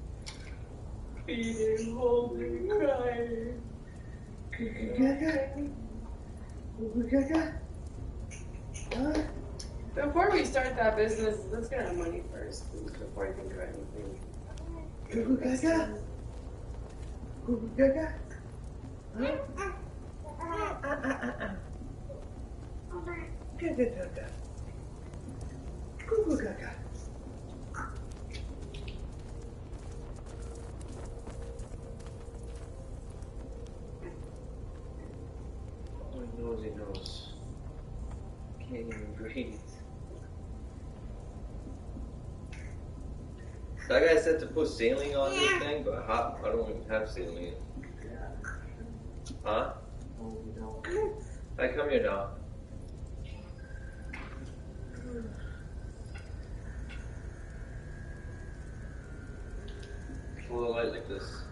Feeding, holding, crying. Before we start that business, let's get our money first, please, before I think of anything. Oh, he knows, he knows. Can't even breathe. That guy said to put saline on this thing, but I don't even have saline. Huh? I come here now. A little light like this.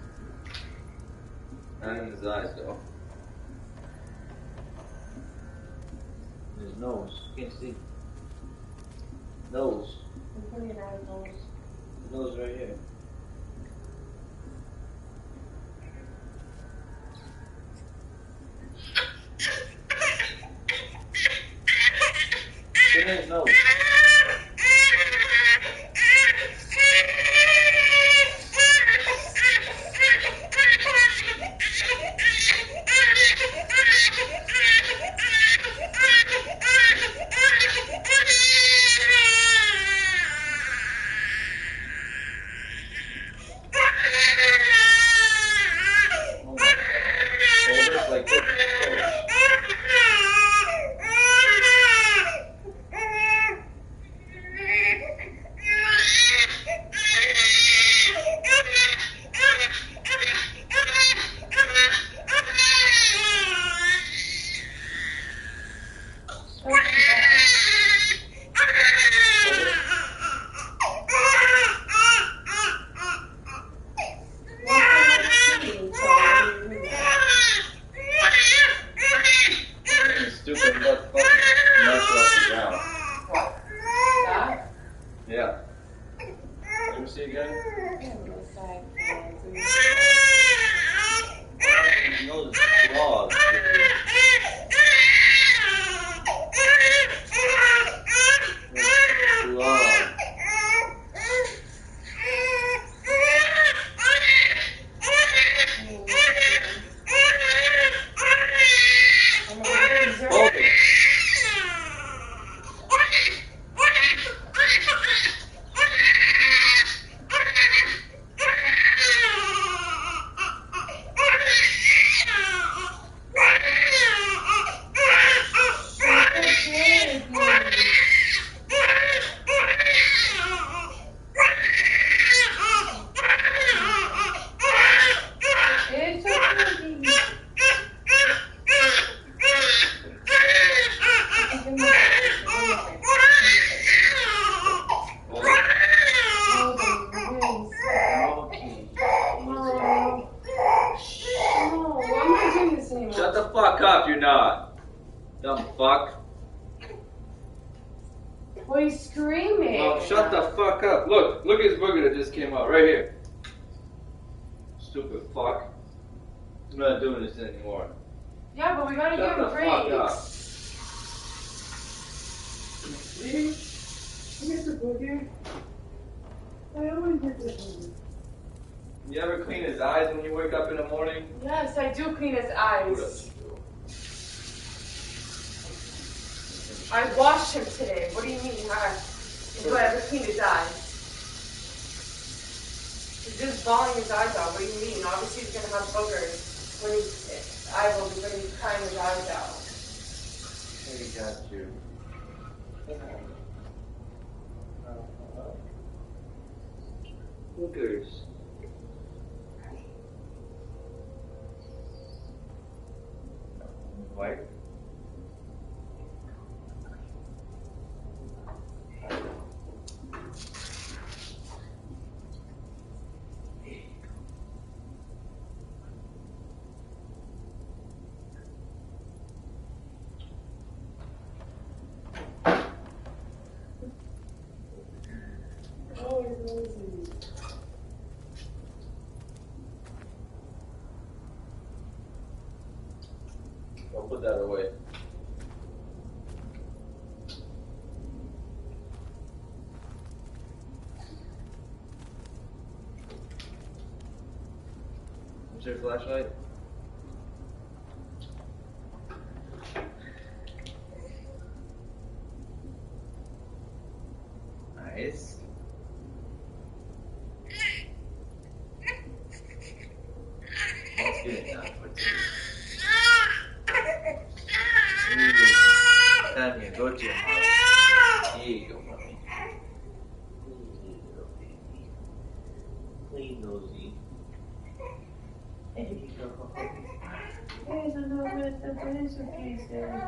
Not in his eyes though. His nose. Can't see. Nose. I'm putting it out of nose. The nose right here. Get in his nose. Like this. Stupid butt fucking knocked it off the ground. What? That? Yeah. Let me see again. His nose is clogged. Shut the fuck up, you're not. Dumb fuck. Why are you screaming? Oh, shut the fuck up. Look at his booger that just came out, right here. Stupid fuck. I'm not doing this anymore. Yeah, but we gotta give him breaks. See? Look at the booger. I always get this one. You ever clean his eyes when you wake up in the morning? Yes, I do clean his eyes. I washed him today. What do you mean? Do I ever clean his eyes? He's just bawling his eyes out. What do you mean? Obviously he's gonna have boogers when he's eyeballs when he's crying his eyes out. Hey, got you. Boogers. White. Oh, he's amazing. I'll put that away. What's your flashlight? Nice. Let's get it done for you. Come here, go to your house. Here you go, mommy. Little baby. nosy. There's a little bit of pencil pieces.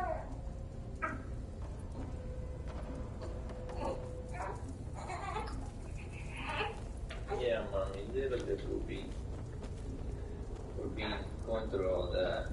Yeah, mommy, little bit Ruby. We're being going through all that.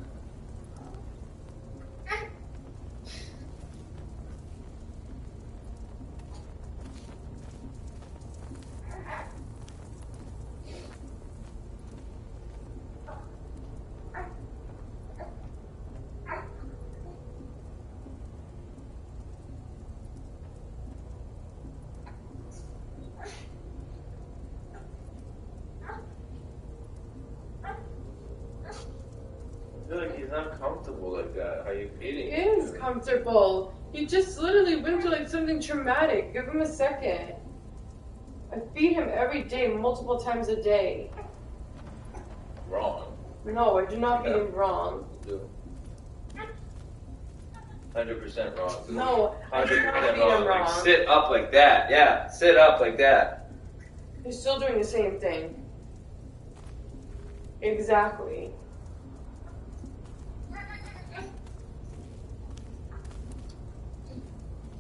I feel like he's not comfortable like that. How you feeling? He is comfortable. He just literally went through like something traumatic. Give him a second. I feed him every day, multiple times a day. Wrong. No, I do not feed him wrong. You do. 100% wrong. No, I do not 100% feed him wrong. wrong. Like, sit up like that. Yeah, sit up like that. He's still doing the same thing. Exactly.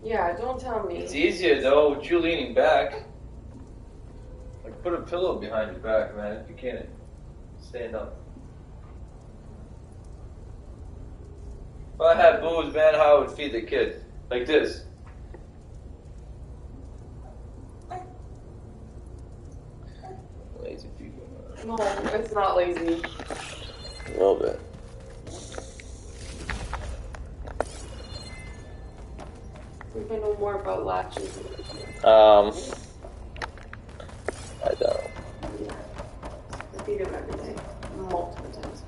Yeah, don't tell me. It's easier though with you leaning back. Like put a pillow behind your back, man. If you can't stand up. If I had booze, man, how I would feed the kid? Like this. Lazy people. No, it's not lazy. A little bit. We can know more about latches. I don't. I feed him every day. Multiple times.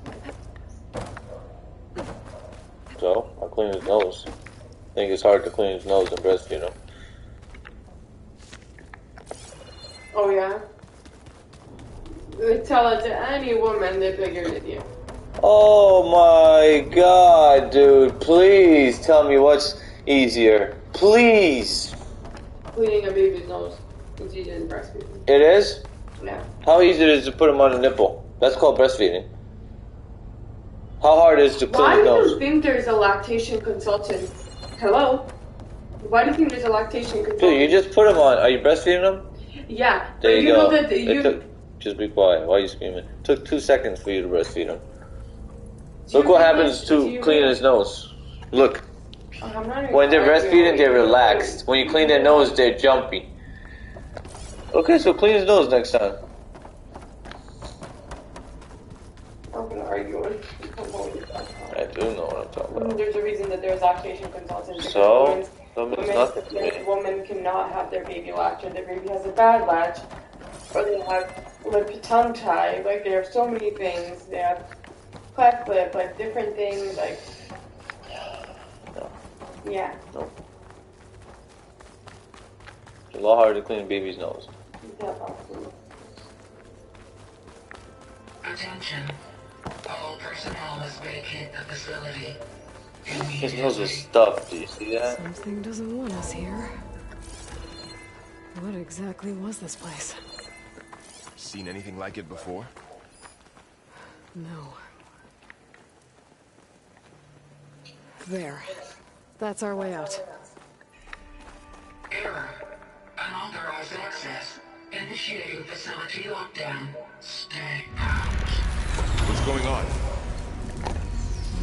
So, I'll clean his nose. I think it's hard to clean his nose and breastfeed him. Oh yeah? Tell it to any woman they're bigger than you. Oh my god, dude. Please tell me what's easier. Please. Cleaning a baby's nose is easier than breastfeeding. It is? Yeah. How easy it is to put him on a nipple? That's called breastfeeding. How hard is it to clean Why his do you nose? think there's a lactation consultant? Hello? Why do you think there's a lactation consultant? Dude, you just put him on. Are you breastfeeding him? Yeah. There but you go. Know that Just be quiet. Why are you screaming? It took 2 seconds for you to breastfeed him. Do Look you what realize- happens do to you cleaning realize- his nose. Look. I'm not even When they're arguing. breastfeeding, they're relaxed. When you clean their nose, they're jumpy. Okay, so clean his nose next time. I'm gonna argue with I do know what I'm talking about. There's a reason that there's lactation consultants. So, that means nothing to me. Women cannot have their baby latch, or their baby has a bad latch, or they have like tongue tie. Like there are so many things. They have cleft lip, like different things. Like No. yeah. No. It's a lot harder to clean a baby's nose. Attention. All personnel must vacate the facility. His nose is stuffed. Do you see that? Something doesn't want us here. What exactly was this place? Seen anything like it before? No. There. That's our way out. Error. Unauthorized access. Initiating facility lockdown. Stay out. What's going on?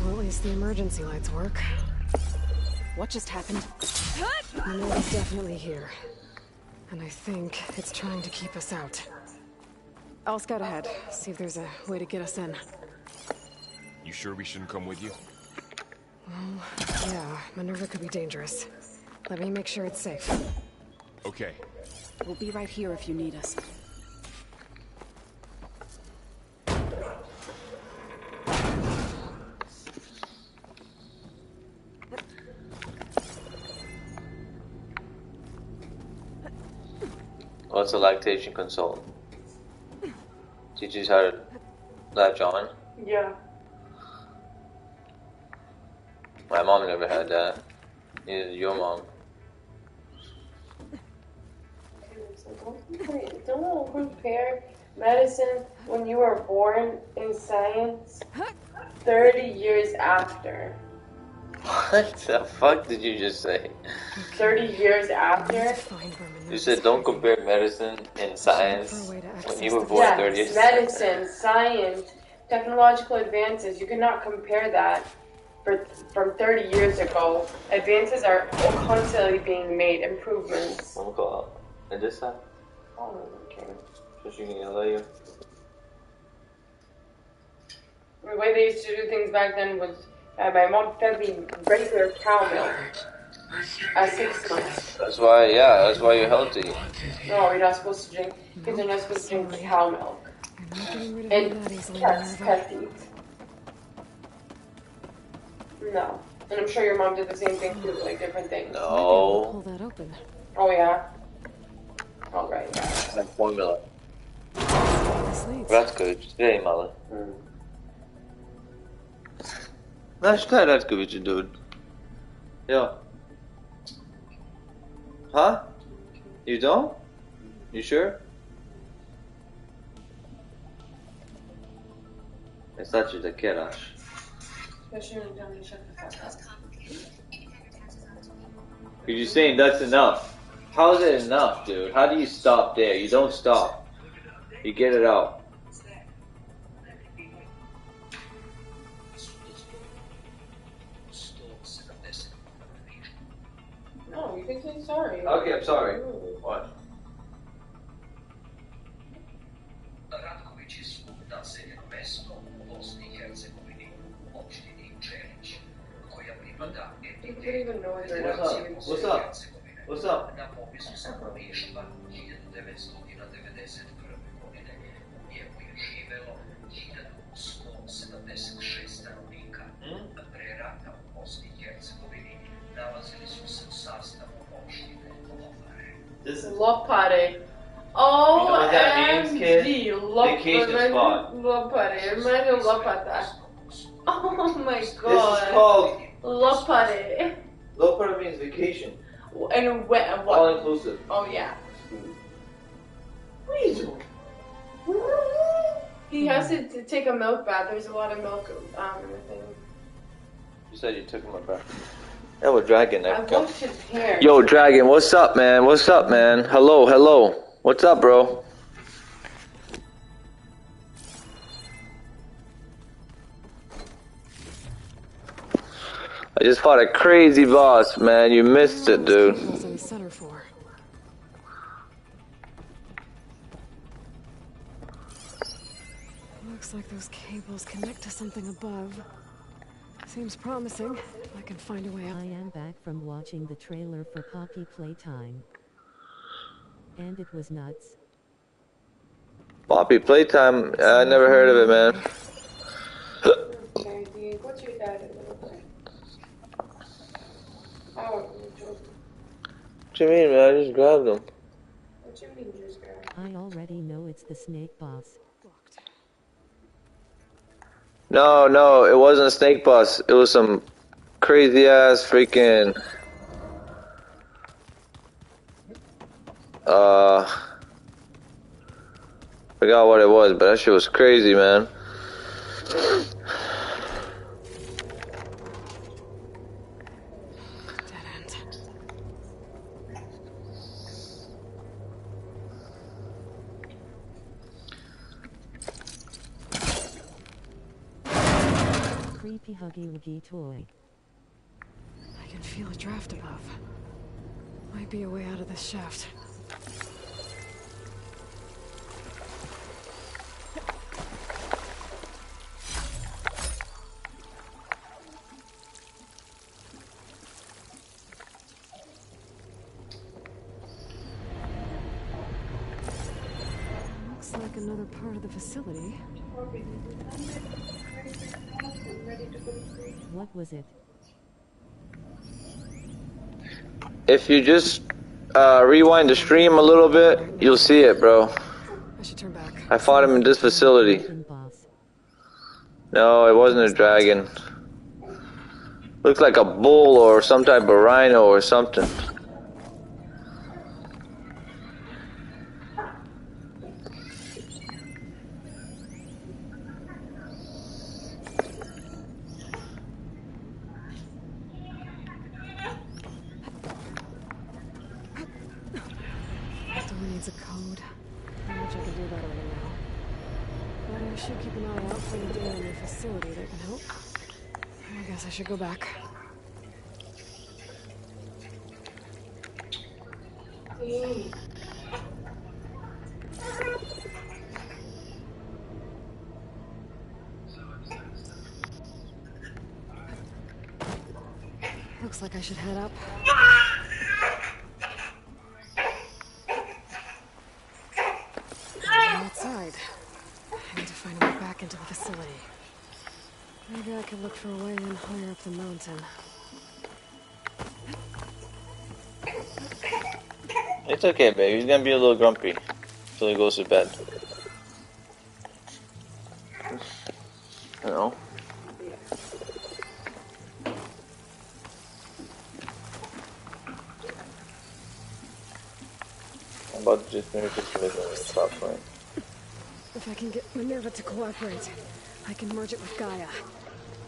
Well, at least the emergency lights work. What just happened? I know it's definitely here. And I think it's trying to keep us out. I'll scout ahead, see if there's a way to get us in. You sure we shouldn't come with you? Well, yeah, Minerva could be dangerous. Let me make sure it's safe. Okay. We'll be right here if you need us. What's a lactation consultant? Teaches how to latch on. Yeah. My mom never had that. Neither did your mom. Don't compare Medicine, when you were born in science, 30 years after. What the fuck did you just say? 30 years after? You said don't compare medicine and science when you were born 30 years Yes, medicine, science, technological advances. You cannot compare that from 30 years ago. Advances are constantly being made, improvements. I'm gonna call out. And this time? Oh, okay. So she can yell at you? The way they used to do things back then was my mom fed me regular cow milk at 6 months. That's why you're healthy. No, you're not supposed to drink. Kids are not supposed to drink cow milk. And cats can't eat. No. And I'm sure your mom did the same thing too, like different things. No. Pull that open. Oh yeah. All right. Yeah. It's like formula. This leads. Bratkovic, very malo. Znaš šta je Ratković, dude? Yo. Huh? You don't? You sure? E sad ćeš da keraš. You're just saying that's enough. How is it enough, dude? How do you stop there? You don't stop. You get it out. No, you can say sorry. Okay, I'm sorry. What? Ratkovići su naseljeno mesto u Bosni i Hercegovini, u opštini Čelić, koja pripada entitetu Federacije Bosne i Hercegovine. Na popisu stanovništva 1991. godine u njemu je živelo 1176 stanovnika. Pre rata u Bosni i Hercegovini nalazili su se u sastavu opštine Lopare. Lopare. Oh, you know what that means, kid? Vacation spot. Lopare. Imagine Lopata. Oh my god. This is called... Lopare. Lopare means vacation. And what? All inclusive. Oh yeah. What are you doing? He has to take a milk bath. There's a lot of milk in the thing. You said you took him back. Yeah, we're Dragon there. I washed his hair. Yo, Dragon, what's up, man? What's up, man? Hello, hello. What's up, bro? I just fought a crazy boss, man. You missed it, dude. What's in the center for? Looks like those cables connect to something above. Seems promising. I can find a way out. I am back from watching the trailer for Poppy Playtime. And it was nuts. Poppy Playtime? I never heard of it, man. What's your dad in the way? Oh, What do you mean, man? I just grabbed him. what do you mean just grab? I already know it's the snake boss. No, it wasn't a snake boss. It was some crazy ass freaking... Forgot what it was, but that shit was crazy, man. Dead end. Creepy huggy wuggy toy. I can feel a draft above. Might be a way out of this shaft. Looks like another part of the facility. What was it? If you just rewind the stream a little bit, you'll see it, bro. I should turn back. I fought him in this facility. Boss. No, it wasn't a dragon. Looked like a bull or some type of rhino or something. I should keep an eye out for anything in your facility that can help. I guess I should go back. Looks like I should head up. I'm outside. I need to find a way back into the facility. Maybe I could look for a way in higher up the mountain. It's okay, babe. He's gonna be a little grumpy until he goes to bed. You know? I'm about to just finish this mission and stop playing. If I can get Minerva to cooperate, I can merge it with Gaia.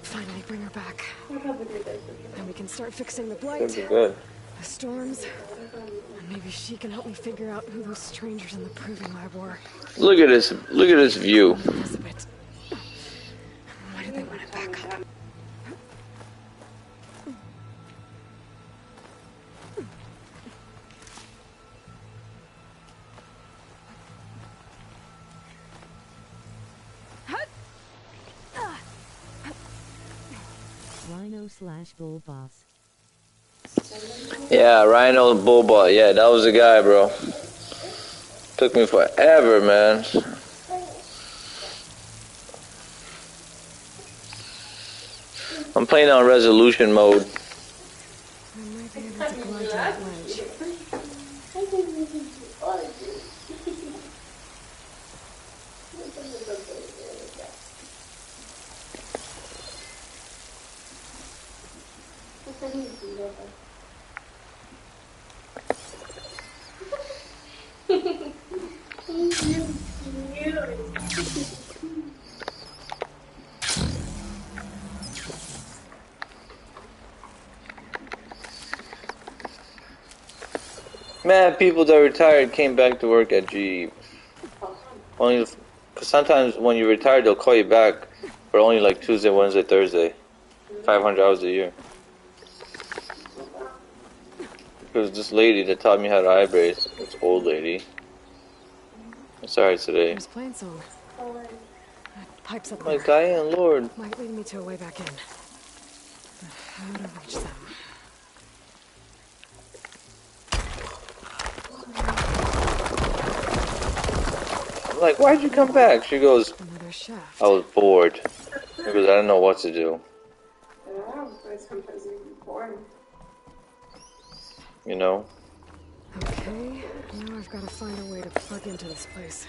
Finally bring her back. And we can start fixing the blight, That'd be good. the storms, and maybe she can help me figure out who those strangers in the proving lab were. Look at this view. Elizabeth. Why did they want it back up? Rhino/Bull Boss. Yeah, Rhino Boba. Yeah, that was the guy, bro. Took me forever, man. I'm playing on resolution mode. I might be able to glide to that ledge. Man, people that retired came back to work at GE. Only, cause sometimes when you retire, they'll call you back for only like Tuesday, Wednesday, Thursday, 500 hours a year. Because this lady that taught me how to eye brace, this old lady. I saw her today. There's plane song. Pipes up My there. Diane, Lord. Might lead me to a way back in. How to reach them? I'm like, why'd you come back? She goes, Another shaft. I was bored. Because I didn't know what to do. You know? Okay, now I've got to find a way to plug into this place.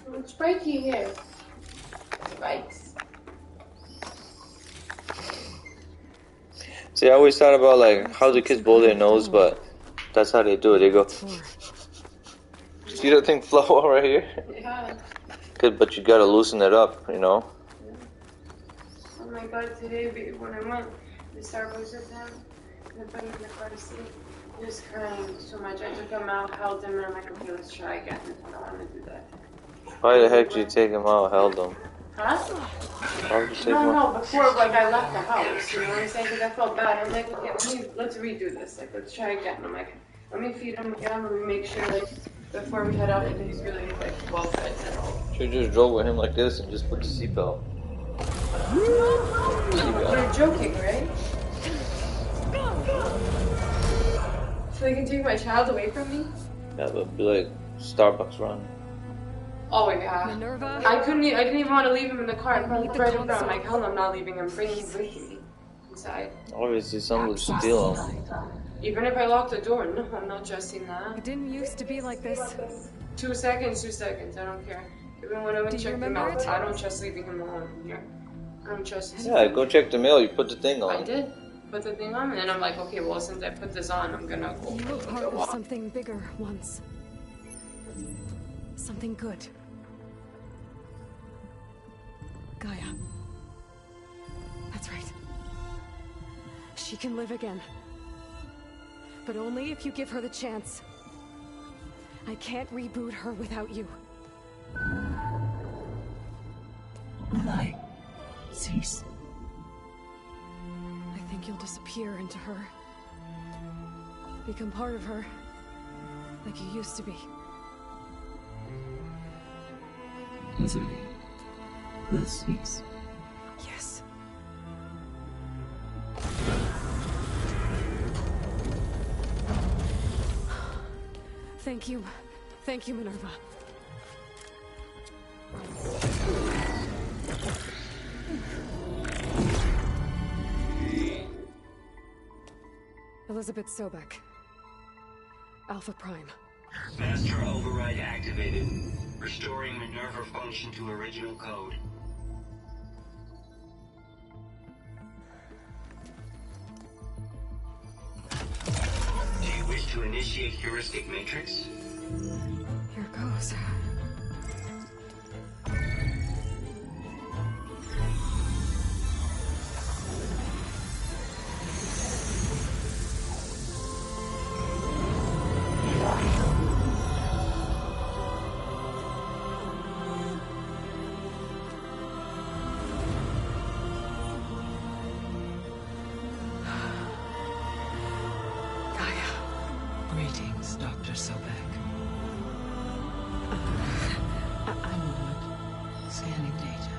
What's breaking here? Spikes. See, I always thought about like how do kids blow their nose, but that's how they do it. They go. See that thing flow right here? Yeah. But you gotta loosen it up, you know. Oh my god! Today when I went to Starbucks with him, and I put him in the car to sleep, he was crying so much. I took him out, held him, and I'm like, okay, let's try again. I don't want to do that. Why the heck did you take him out, held him? Huh? Why would you take him out? No, before, like, I left the house, you know what I'm saying? Because I felt bad. I'm like, okay, let's redo this. Like, let's try again. I'm like, let me feed him again. Let me make sure, like, before we head out, that he's really, like, well fed and all. Should've just drove with him like this and just put the seatbelt. You're joking, right? So they can take my child away from me? Yeah, but be like Starbucks run. Oh yeah. Minerva? I didn't even want to leave him in the car. I probably right him down. I'm like, hell no, I'm not leaving him. Bring me inside. Obviously, someone would steal him. Even if I lock the door, no, I'm not trusting that. It didn't used to be like this. 2 seconds, I don't care. Even when I went to check him out, I don't trust leaving him alone here. I don't trust him. Yeah, go check the mail. You put the thing on. I did. Put the thing on, and then I'm like, okay, well, since I put this on, I'm gonna go. You were part of something bigger once. Something good. Gaia. That's right. She can live again. But only if you give her the chance. I can't reboot her without you. Light. Cease. I think you'll disappear into her. Become part of her. Like you used to be. Misery will cease. Yes. Thank you. Thank you, Minerva. Elizabeth Sobek. Alpha Prime. Master override activated. Restoring Minerva function to original code. Do you wish to initiate heuristic matrix? Here goes. Greetings, Dr. Sobek. I'm Wood. Scanning data.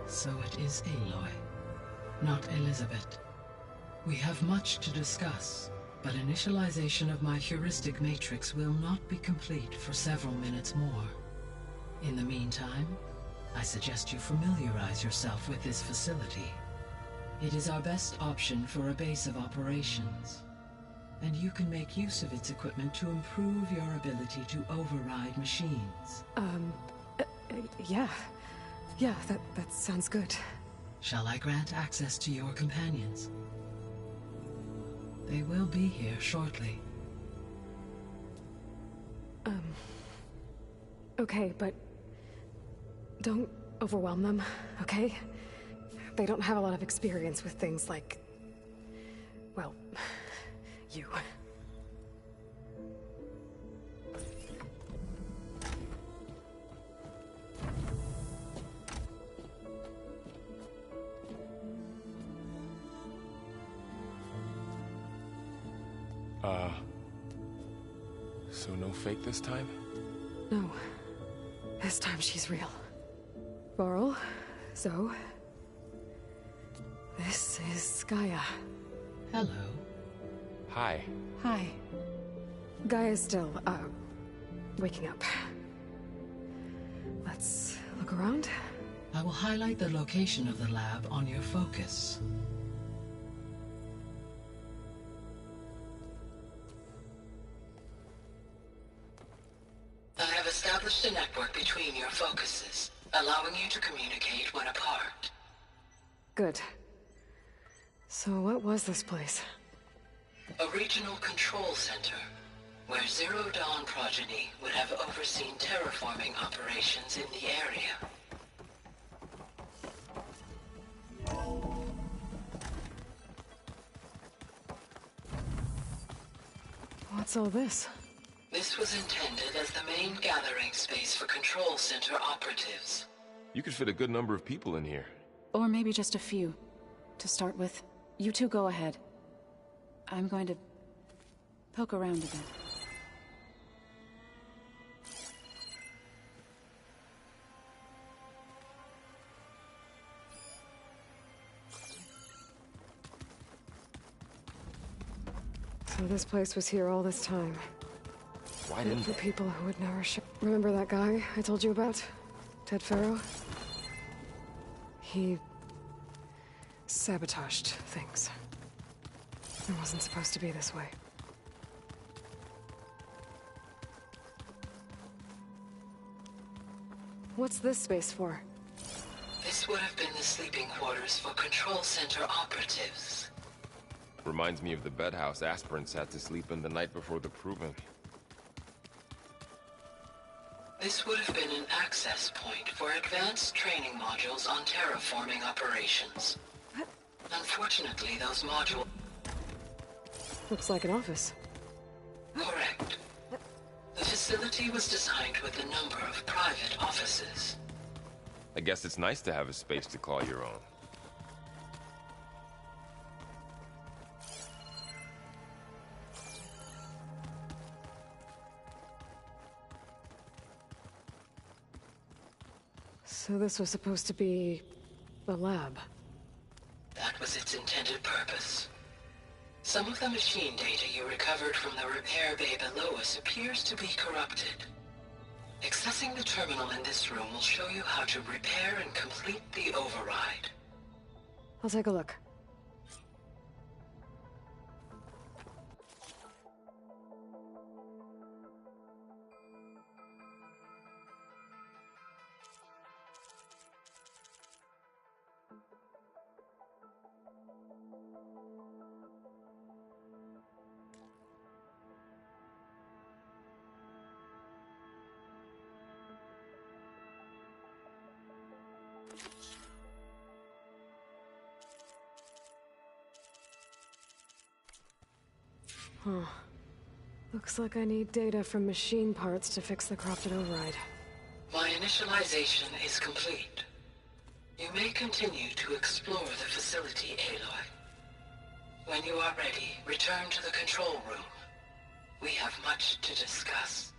So it is Aloy, not Elizabeth. We have much to discuss, but initialization of my heuristic matrix will not be complete for several minutes more. In the meantime, I suggest you familiarize yourself with this facility. It is our best option for a base of operations, and you can make use of its equipment to improve your ability to override machines. Yeah. Yeah, that sounds good. Shall I grant access to your companions? They will be here shortly. Okay, but don't overwhelm them, okay? They don't have a lot of experience with things like, well, you. So no fake this time? No. This time she's real. Varl, Zoe. This is Gaia. Hello. Hi. Hi. Gaia's still, waking up. Let's look around. I will highlight the location of the lab on your focus. I have established a network between your focuses, allowing you to communicate when apart. Good. So what was this place? A regional control center, where Zero Dawn progeny would have overseen terraforming operations in the area. What's all this? This was intended as the main gathering space for control center operatives. You could fit a good number of people in here. Or maybe just a few. To start with, you two go ahead. I'm going to poke around a bit. So this place was here all this time. Why didn't For people who would never show. Remember that guy I told you about? Ted Farrow? He sabotaged things. It wasn't supposed to be this way. What's this space for? This would have been the sleeping quarters for control center operatives. Reminds me of the bedhouse aspirants had to sleep in the night before the proving. This would have been an access point for advanced training modules on terraforming operations. Unfortunately, those modules... Looks like an office. Correct. The facility was designed with a number of private offices. I guess it's nice to have a space to call your own. So this was supposed to be the lab. That was its intended purpose. Some of the machine data you recovered from the repair bay below us appears to be corrupted. Accessing the terminal in this room will show you how to repair and complete the override. I'll take a look. Huh. Looks like I need data from machine parts to fix the corrupted override. My initialization is complete. You may continue to explore the facility, Aloy. When you are ready, return to the control room. We have much to discuss.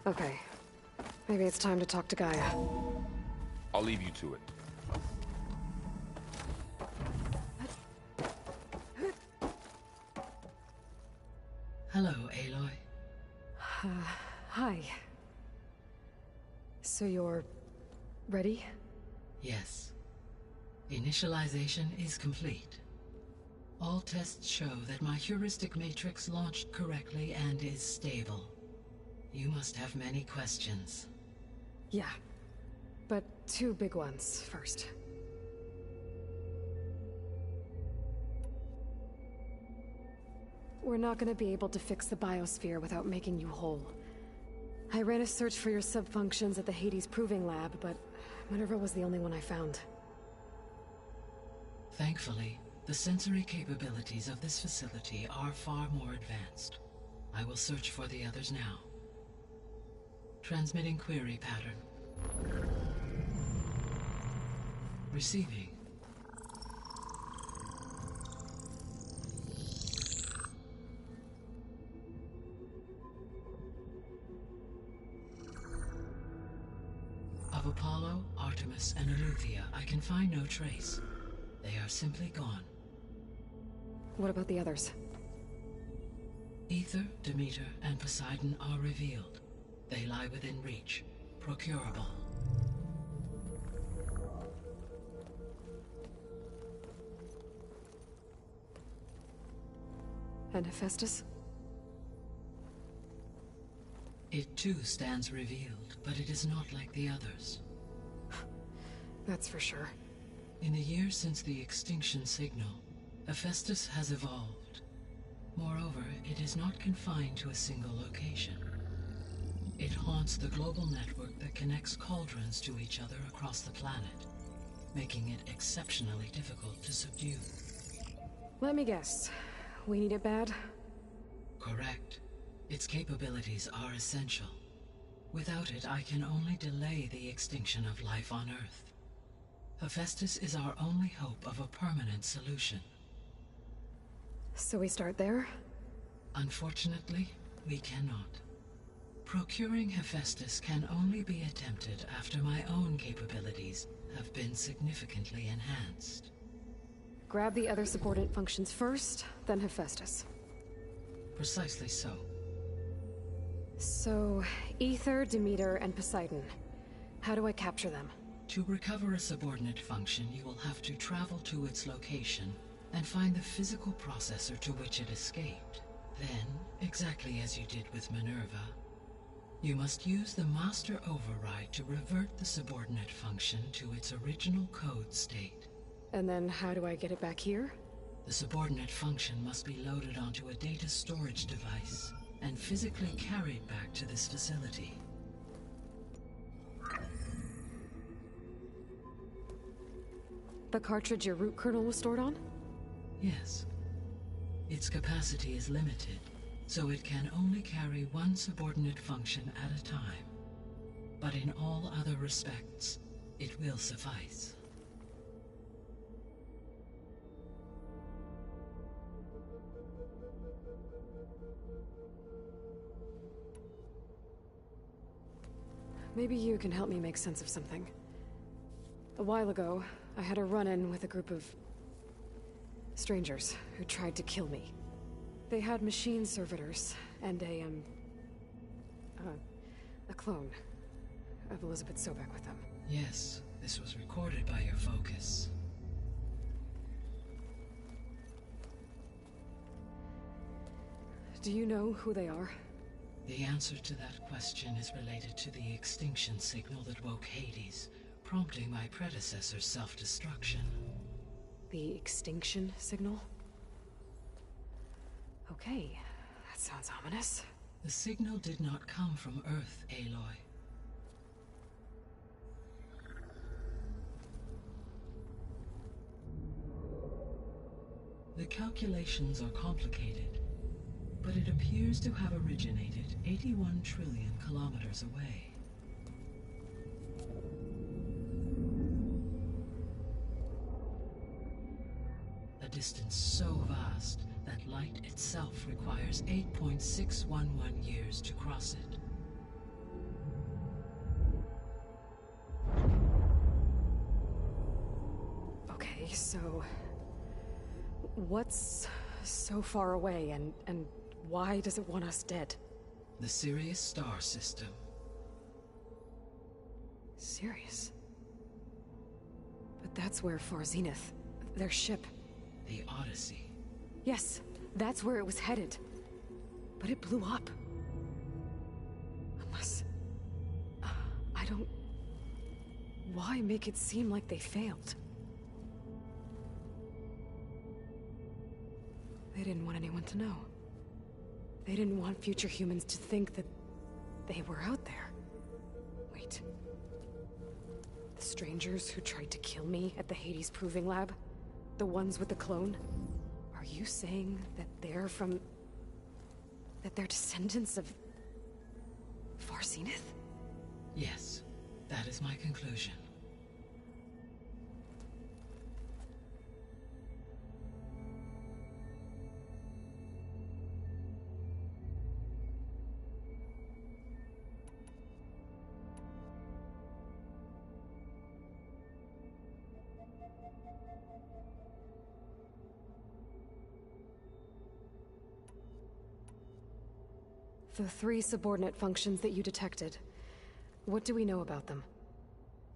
Okay. Maybe it's time to talk to Gaia. I'll leave you to it. Hello, Aloy. Hi. So you're... ready? Yes. Initialization is complete. All tests show that my heuristic matrix launched correctly and is stable. You must have many questions. Yeah. But two big ones first. We're not gonna be able to fix the biosphere without making you whole. I ran a search for your subfunctions at the Hades Proving Lab, but Minerva was the only one I found. Thankfully, the sensory capabilities of this facility are far more advanced. I will search for the others now. Transmitting query pattern. Receiving. Of Apollo, Artemis, and Eleuthia, I can find no trace. They are simply gone. What about the others? Ether, Demeter, and Poseidon are revealed. They lie within reach, procurable. And Hephaestus? It too stands revealed, but it is not like the others. That's for sure. In the years since the Extinction Signal, Hephaestus has evolved. Moreover, it is not confined to a single location. It haunts the global network that connects cauldrons to each other across the planet, making it exceptionally difficult to subdue. Let me guess. We need it bad? Correct. Its capabilities are essential. Without it, I can only delay the extinction of life on Earth. Hephaestus is our only hope of a permanent solution. So we start there? Unfortunately, we cannot. Procuring Hephaestus can only be attempted after my own capabilities have been significantly enhanced. Grab the other subordinate functions first, then Hephaestus. Precisely so. So, Ether, Demeter, and Poseidon. How do I capture them? To recover a subordinate function, you will have to travel to its location and find the physical processor to which it escaped. Then, exactly as you did with Minerva, you must use the master override to revert the subordinate function to its original code state. And then how do I get it back here? The subordinate function must be loaded onto a data storage device and physically carried back to this facility. The cartridge your root kernel was stored on? Yes. Its capacity is limited, so it can only carry one subordinate function at a time. But in all other respects, it will suffice. Maybe you can help me make sense of something. A while ago, I had a run-in with a group of strangers who tried to kill me. They had machine servitors and a clone of Elizabeth Sobek with them. Yes, this was recorded by your focus. Do you know who they are? The answer to that question is related to the extinction signal that woke Hades, prompting my predecessor's self-destruction. The extinction signal? Okay, that sounds ominous. The signal did not come from Earth, Aloy. The calculations are complicated, but it appears to have originated 81 trillion kilometers away. A distance so vast that light itself requires 8.611 years to cross it. Okay, so what's so far away and why does it want us dead? The Sirius star system. Sirius? But that's where Far Zenith, their ship. The Odyssey. Yes, that's where it was headed. But it blew up. Unless... I don't... Why make it seem like they failed? They didn't want anyone to know. They didn't want future humans to think that they were out there. Wait. The strangers who tried to kill me at the Hades Proving Lab? The ones with the clone? Are you saying that they're from... that they're descendants of... Far Zenith? Yes, that is my conclusion. The 3 subordinate functions that you detected. What do we know about them?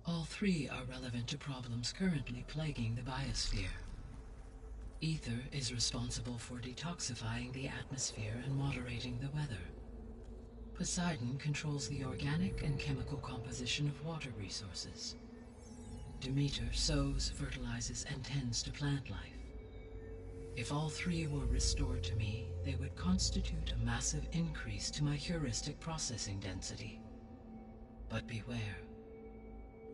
All 3 are relevant to problems currently plaguing the biosphere. Ether is responsible for detoxifying the atmosphere and moderating the weather. Poseidon controls the organic and chemical composition of water resources. Demeter sows, fertilizes, and tends to plant life. If all 3 were restored to me, they would constitute a massive increase to my heuristic processing density. But beware.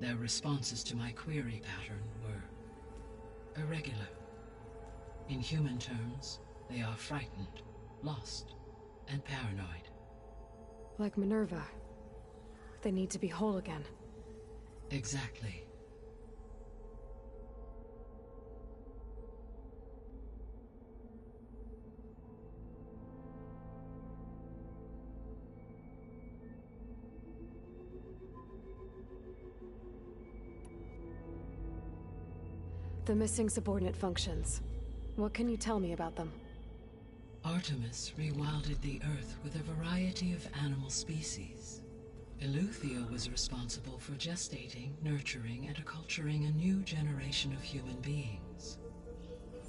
Their responses to my query pattern were irregular. In human terms, they are frightened, lost, and paranoid. Like Minerva. They need to be whole again. Exactly. The missing subordinate functions. What can you tell me about them? Artemis rewilded the Earth with a variety of animal species. Eleuthia was responsible for gestating, nurturing, and acculturating a new generation of human beings.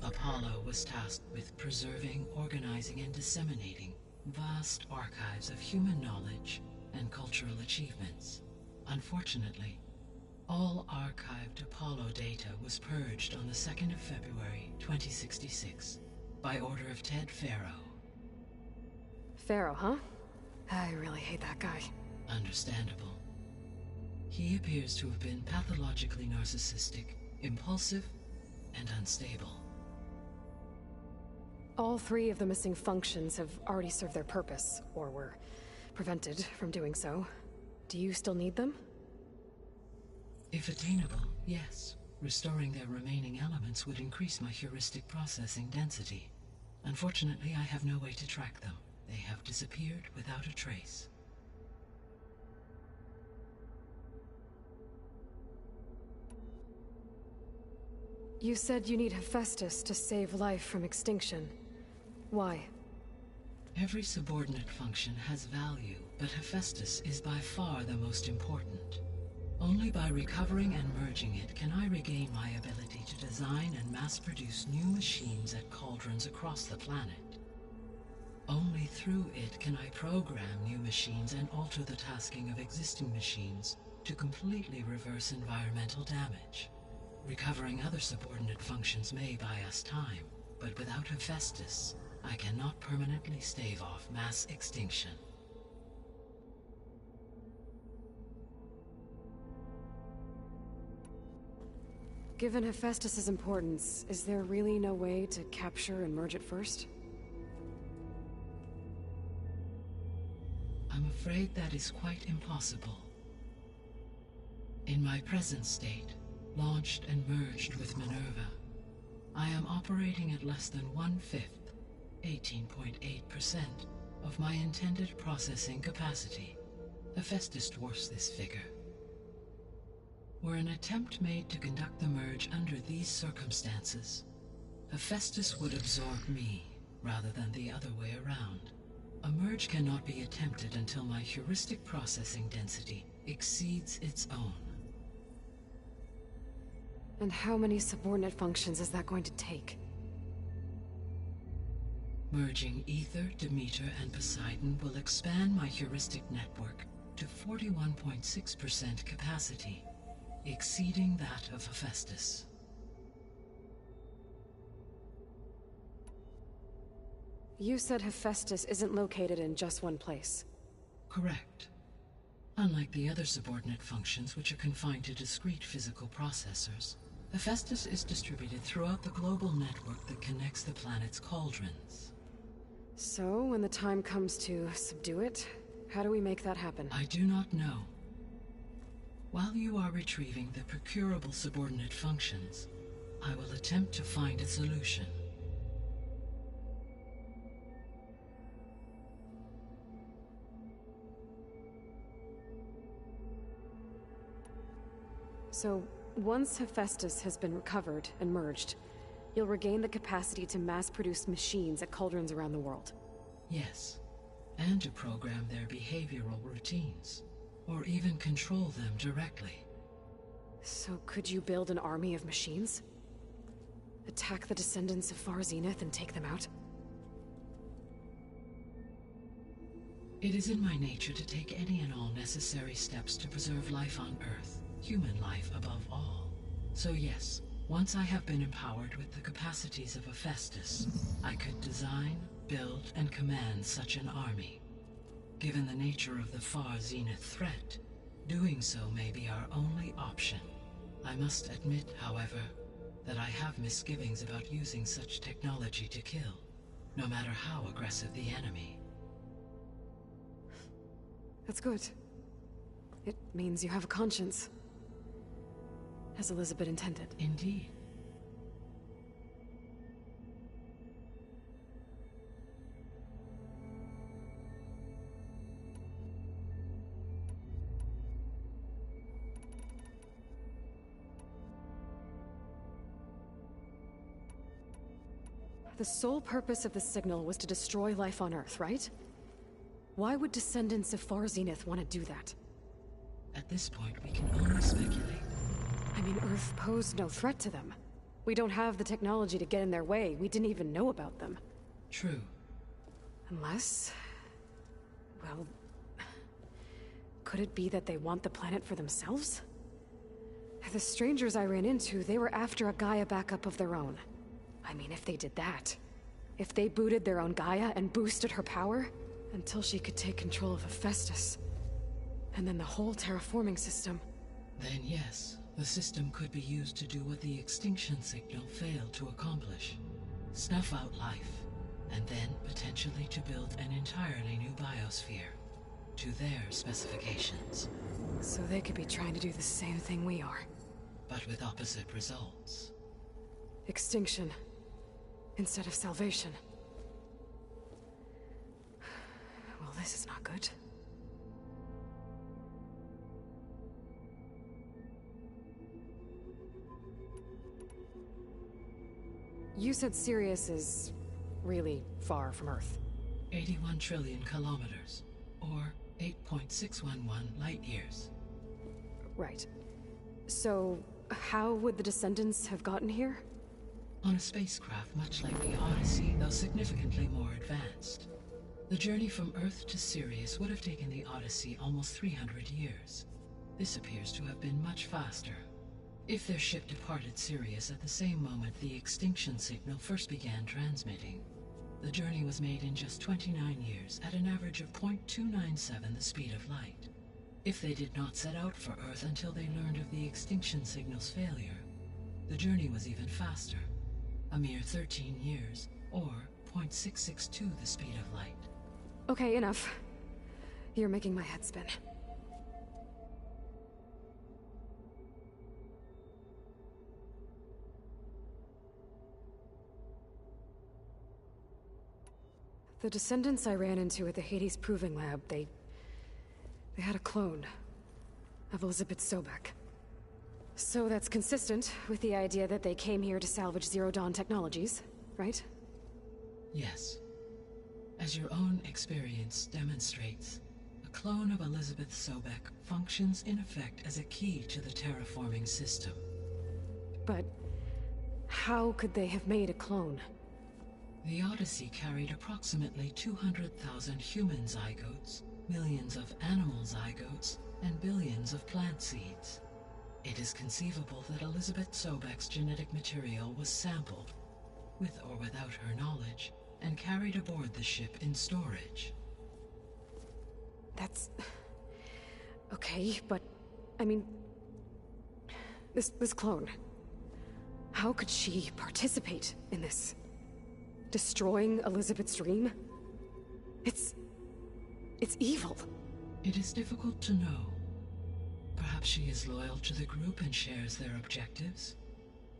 Apollo was tasked with preserving, organizing, and disseminating vast archives of human knowledge and cultural achievements. Unfortunately, all archived Apollo data was purged on the 2nd of February, 2066, by order of Ted Faro. Pharaoh, huh? I really hate that guy. Understandable. He appears to have been pathologically narcissistic, impulsive, and unstable. All 3 of the missing functions have already served their purpose, or were prevented from doing so. Do you still need them? If attainable, yes. Restoring their remaining elements would increase my heuristic processing density. Unfortunately, I have no way to track them. They have disappeared without a trace. You said you need Hephaestus to save life from extinction. Why? Every subordinate function has value, but Hephaestus is by far the most important. Only by recovering and merging it can I regain my ability to design and mass-produce new machines at cauldrons across the planet. Only through it can I program new machines and alter the tasking of existing machines to completely reverse environmental damage. Recovering other subordinate functions may buy us time, but without Hephaestus, I cannot permanently stave off mass extinction. Given Hephaestus's importance, is there really no way to capture and merge it first? I'm afraid that is quite impossible. In my present state, launched and merged with Minerva, I am operating at less than 1/5, 18.8%, of my intended processing capacity. Hephaestus dwarfs this figure. Were an attempt made to conduct the merge under these circumstances, Hephaestus would absorb me, rather than the other way around. A merge cannot be attempted until my heuristic processing density exceeds its own. And how many subordinate functions is that going to take? Merging Ether, Demeter, and Poseidon will expand my heuristic network to 41.6% capacity, exceeding that of Hephaestus. You said Hephaestus isn't located in just one place. Correct. Unlike the other subordinate functions, which are confined to discrete physical processors, Hephaestus is distributed throughout the global network that connects the planet's cauldrons. So, when the time comes to subdue it, how do we make that happen? I do not know. While you are retrieving the procurable subordinate functions, I will attempt to find a solution. So, once Hephaestus has been recovered and merged, you'll regain the capacity to mass-produce machines at cauldrons around the world. Yes, and to program their behavioral routines, or even control them directly. So could you build an army of machines? Attack the descendants of Far Zenith and take them out? It is in my nature to take any and all necessary steps to preserve life on Earth, human life above all. So yes, once I have been empowered with the capacities of Hephaestus, I could design, build, and command such an army. Given the nature of the Far Zenith threat, doing so may be our only option. I must admit, however, that I have misgivings about using such technology to kill, no matter how aggressive the enemy. That's good. It means you have a conscience. As Elizabeth intended. Indeed. The sole purpose of the signal was to destroy life on Earth, right? Why would descendants of Far Zenith want to do that? At this point, we can only speculate. I mean, Earth posed no threat to them. We don't have the technology to get in their way. We didn't even know about them. True. Unless... well... could it be that they want the planet for themselves? The strangers I ran into, they were after a Gaia backup of their own. I mean, if they did that... if they booted their own Gaia and boosted her power... until she could take control of Hephaestus... and then the whole terraforming system... then yes, the system could be used to do what the Extinction Signal failed to accomplish. Snuff out life, and then potentially to build an entirely new biosphere. To their specifications. So they could be trying to do the same thing we are. But with opposite results. Extinction. Instead of salvation. Well, this is not good. You said Sirius is really far from Earth. 81 trillion kilometers, or 8.611 light years. Right. So, how would the descendants have gotten here? On a spacecraft much like the Odyssey, though significantly more advanced. The journey from Earth to Sirius would have taken the Odyssey almost 300 years. This appears to have been much faster. If their ship departed Sirius at the same moment the Extinction Signal first began transmitting, the journey was made in just 29 years at an average of 0.297 the speed of light. If they did not set out for Earth until they learned of the Extinction Signal's failure, the journey was even faster, a mere 13 years, or 0.662 the speed of light. Okay, enough. You're making my head spin. The descendants I ran into at the Hades Proving Lab, they had a clone of Elizabeth Sobek. So that's consistent with the idea that they came here to salvage Zero Dawn technologies, right? Yes. As your own experience demonstrates, a clone of Elizabeth Sobek functions in effect as a key to the terraforming system. But how could they have made a clone? The Odyssey carried approximately 200,000 human zygotes, millions of animal zygotes, and billions of plant seeds. It is conceivable that Elizabeth Sobek's genetic material was sampled, with or without her knowledge, and carried aboard the ship in storage. That's... okay, but... I mean... This clone... how could she participate in this? Destroying Elizabeth's dream? It's evil. It is difficult to know. Perhaps she is loyal to the group and shares their objectives.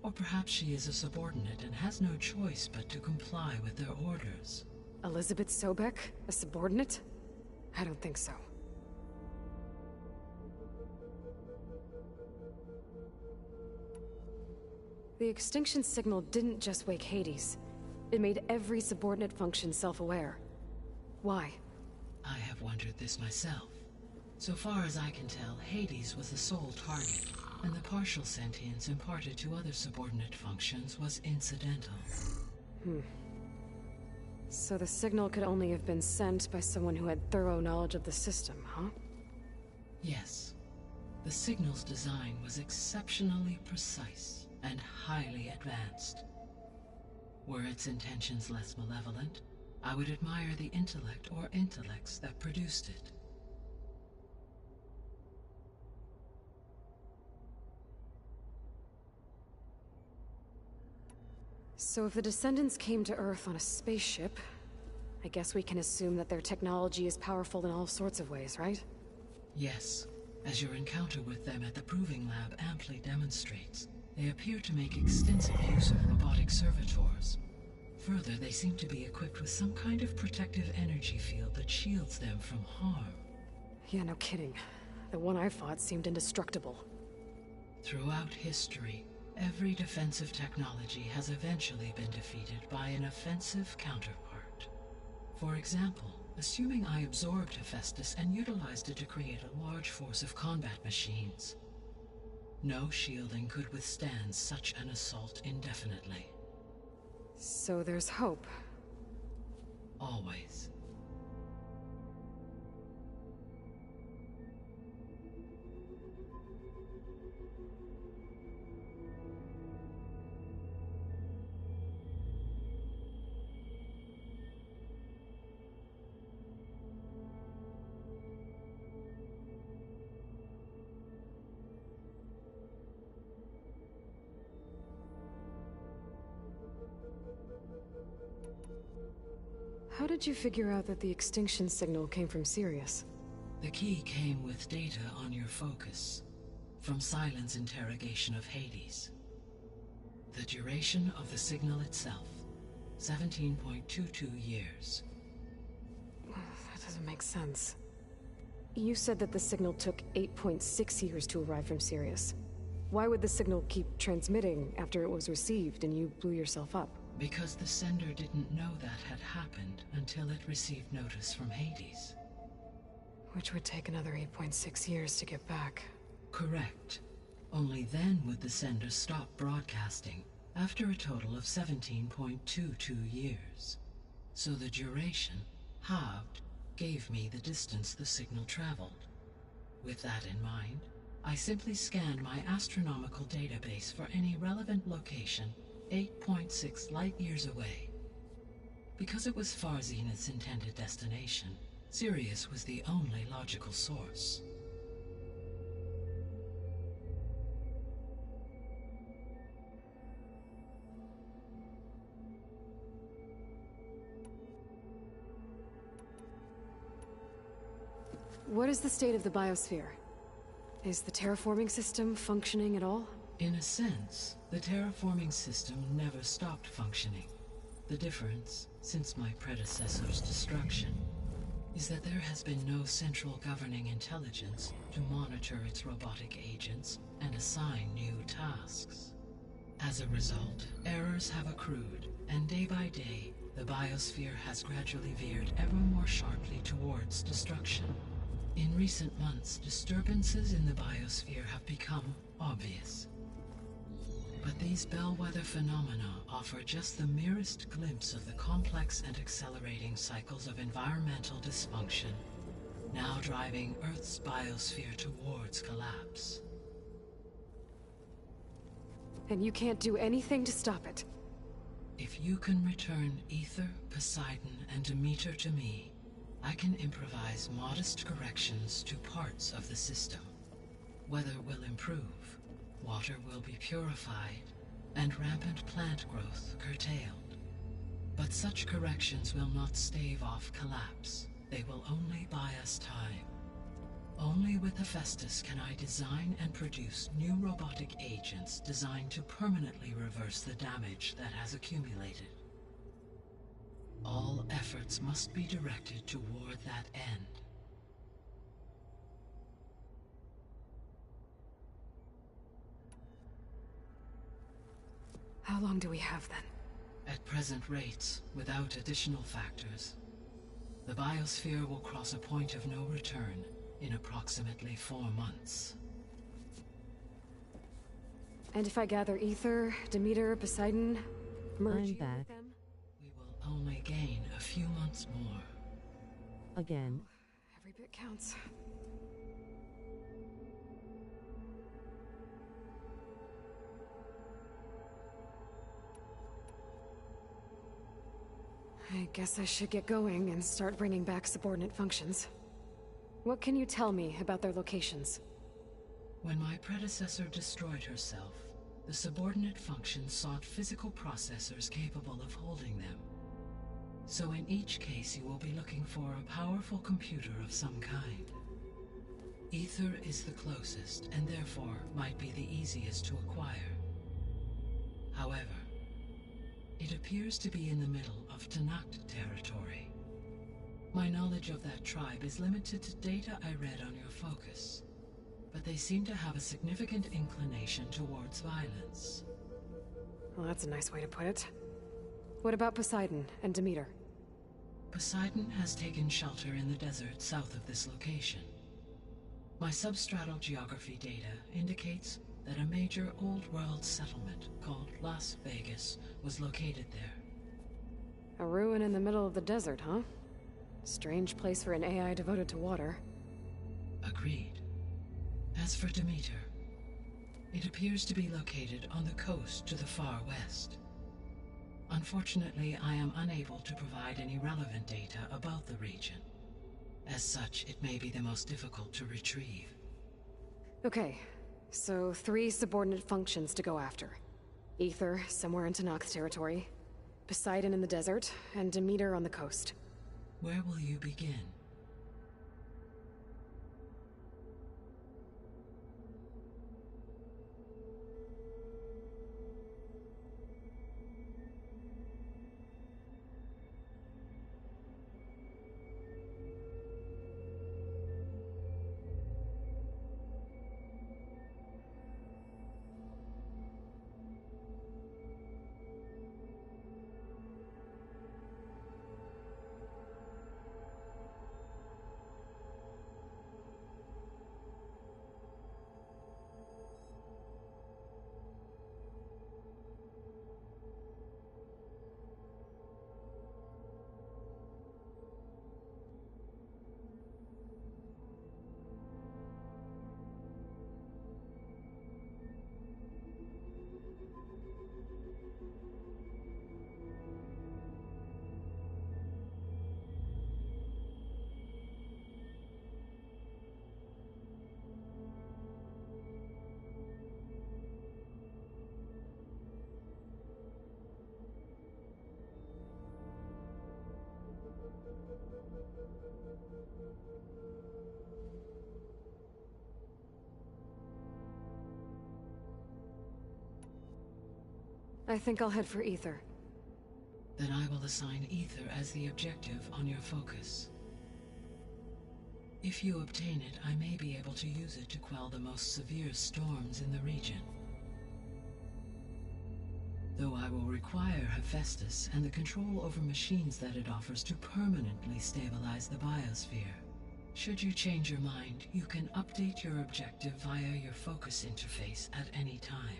Or perhaps she is a subordinate and has no choice but to comply with their orders. Elizabeth Sobek? A subordinate? I don't think so. The Extinction Signal didn't just wake Hades. It made every subordinate function self-aware. Why? I have wondered this myself. So far as I can tell, Hades was the sole target, and the partial sentience imparted to other subordinate functions was incidental. So the signal could only have been sent by someone who had thorough knowledge of the system, huh? Yes. The signal's design was exceptionally precise and highly advanced. Were its intentions less malevolent, I would admire the intellect or intellects that produced it. So if the descendants came to Earth on a spaceship, I guess we can assume that their technology is powerful in all sorts of ways, right? Yes. As your encounter with them at the Proving Lab amply demonstrates, they appear to make extensive use of robotic servitors. Further, they seem to be equipped with some kind of protective energy field that shields them from harm. Yeah, no kidding. The one I fought seemed indestructible. Throughout history, every defensive technology has eventually been defeated by an offensive counterpart. For example, assuming I absorbed Hephaestus and utilized it to create a large force of combat machines. No shielding could withstand such an assault indefinitely. So there's hope. Always. How did you figure out that the Extinction Signal came from Sirius? The key came with data on your focus, from Silent's interrogation of Hades. The duration of the signal itself, 17.22 years. That doesn't make sense. You said that the signal took 8.6 years to arrive from Sirius. Why would the signal keep transmitting after it was received and you blew yourself up? Because the sender didn't know that had happened until it received notice from Hades. Which would take another 8.6 years to get back. Correct. Only then would the sender stop broadcasting, after a total of 17.22 years. So the duration, halved, gave me the distance the signal traveled. With that in mind, I simply scanned my astronomical database for any relevant location 8.6 light-years away. Because it was far Zenith's intended destination, Sirius was the only logical source. What is the state of the biosphere? Is the terraforming system functioning at all? In a sense, the terraforming system never stopped functioning. The difference, since my predecessor's destruction, is that there has been no central governing intelligence to monitor its robotic agents and assign new tasks. As a result, errors have accrued, and day by day, the biosphere has gradually veered ever more sharply towards destruction. In recent months, disturbances in the biosphere have become obvious. But these bellwether phenomena offer just the merest glimpse of the complex and accelerating cycles of environmental dysfunction, now driving Earth's biosphere towards collapse. And you can't do anything to stop it? If you can return Ether, Poseidon, and Demeter to me, I can improvise modest corrections to parts of the system. Weather will improve, water will be purified, and rampant plant growth curtailed. But such corrections will not stave off collapse. They will only buy us time. Only with Hephaestus can I design and produce new robotic agents designed to permanently reverse the damage that has accumulated. All efforts must be directed toward that end. How long do we have then? At present rates, without additional factors, the biosphere will cross a point of no return in approximately 4 months. And if I gather Ether, Demeter, Poseidon, merge you with them? We will only gain a few months more. Again. Every bit counts. I guess I should get going and start bringing back subordinate functions. What can you tell me about their locations? When my predecessor destroyed herself, the subordinate functions sought physical processors capable of holding them. So in each case you will be looking for a powerful computer of some kind. Ether is the closest, and therefore might be the easiest to acquire. However, it appears to be in the middle of Tanakh territory. My knowledge of that tribe is limited to data I read on your focus, but they seem to have a significant inclination towards violence. Well, that's a nice way to put it. What about Poseidon and Demeter? Poseidon has taken shelter in the desert south of this location. My substratal geography data indicates that a major old-world settlement called Las Vegas was located there. A ruin in the middle of the desert, huh? Strange place for an AI devoted to water. Agreed. As for Demeter, it appears to be located on the coast to the far west. Unfortunately, I am unable to provide any relevant data about the region. As such, it may be the most difficult to retrieve. Okay, so 3 subordinate functions to go after. Ether, somewhere in Tanakh territory, Poseidon in the desert, and Demeter on the coast. Where will you begin? I think I'll head for Ether. Then I will assign Ether as the objective on your focus. If you obtain it, I may be able to use it to quell the most severe storms in the region. Though I will require Hephaestus and the control over machines that it offers to permanently stabilize the biosphere. Should you change your mind, you can update your objective via your focus interface at any time.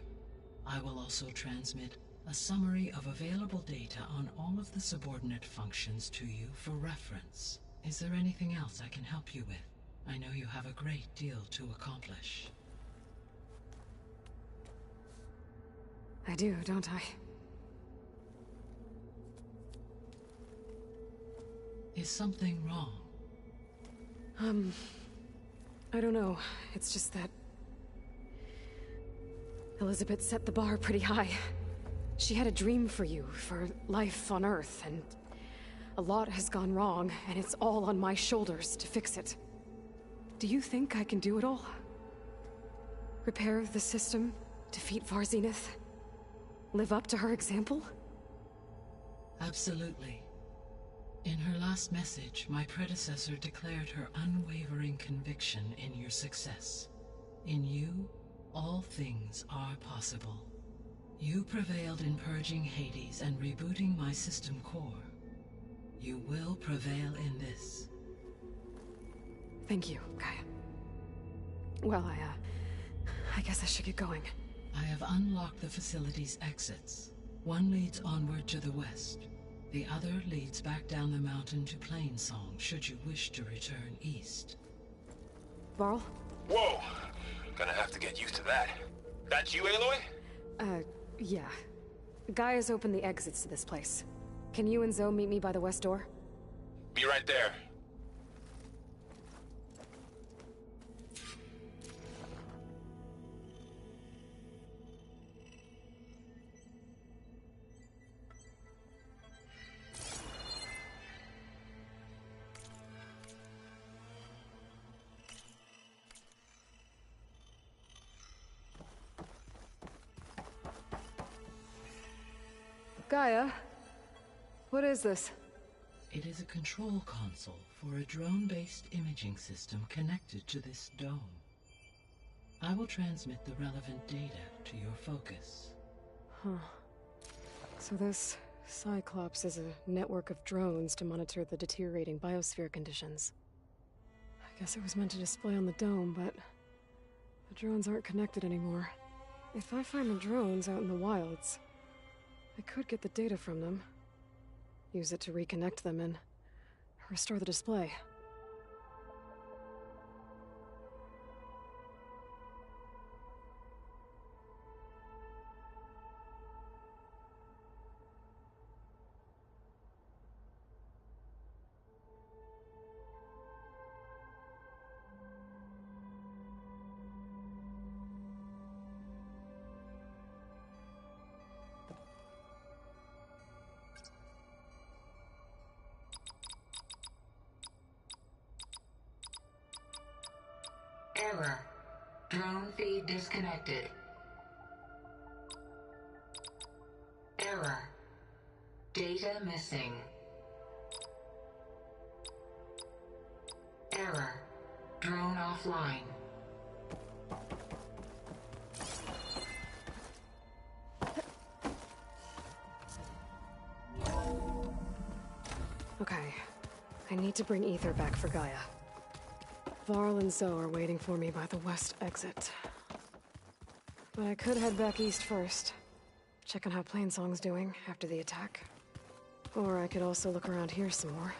I will also transmit a summary of available data on all of the subordinate functions to you for reference. Is there anything else I can help you with? I know you have a great deal to accomplish. I do, don't I? Is something wrong? I don't know. It's just that Elizabeth set the bar pretty high. She had a dream for you, for life on Earth, and a lot has gone wrong, and it's all on my shoulders to fix it. Do you think I can do it all? Repair the system, defeat Varzenith, live up to her example? Absolutely. In her last message, my predecessor declared her unwavering conviction in your success. In you, all things are possible. You prevailed in purging Hades and rebooting my system core. You will prevail in this. Thank you, Gaia. Well, I guess I should get going. I have unlocked the facility's exits. One leads onward to the west. The other leads back down the mountain to Plainsong, should you wish to return east. Varl? Whoa! Gonna have to get used to that. That's you, Aloy? Yeah. Gaia's opened the exits to this place. Can you and Zoe meet me by the west door? Be right there. Gaia? What is this? It is a control console for a drone-based imaging system connected to this dome. I will transmit the relevant data to your focus. Huh. So this Cyclops is a network of drones to monitor the deteriorating biosphere conditions. I guess it was meant to display on the dome, but the drones aren't connected anymore. If I find the drones out in the wilds, I could get the data from them, use it to reconnect them, and restore the display. Error. Drone feed disconnected. Error. Data missing. Error. Drone offline. Okay. I need to bring Ether back for Gaia. Varl and Zoe are waiting for me by the west exit. But I could head back east first. Check on how Plainsong's doing after the attack. Or I could also look around here some more.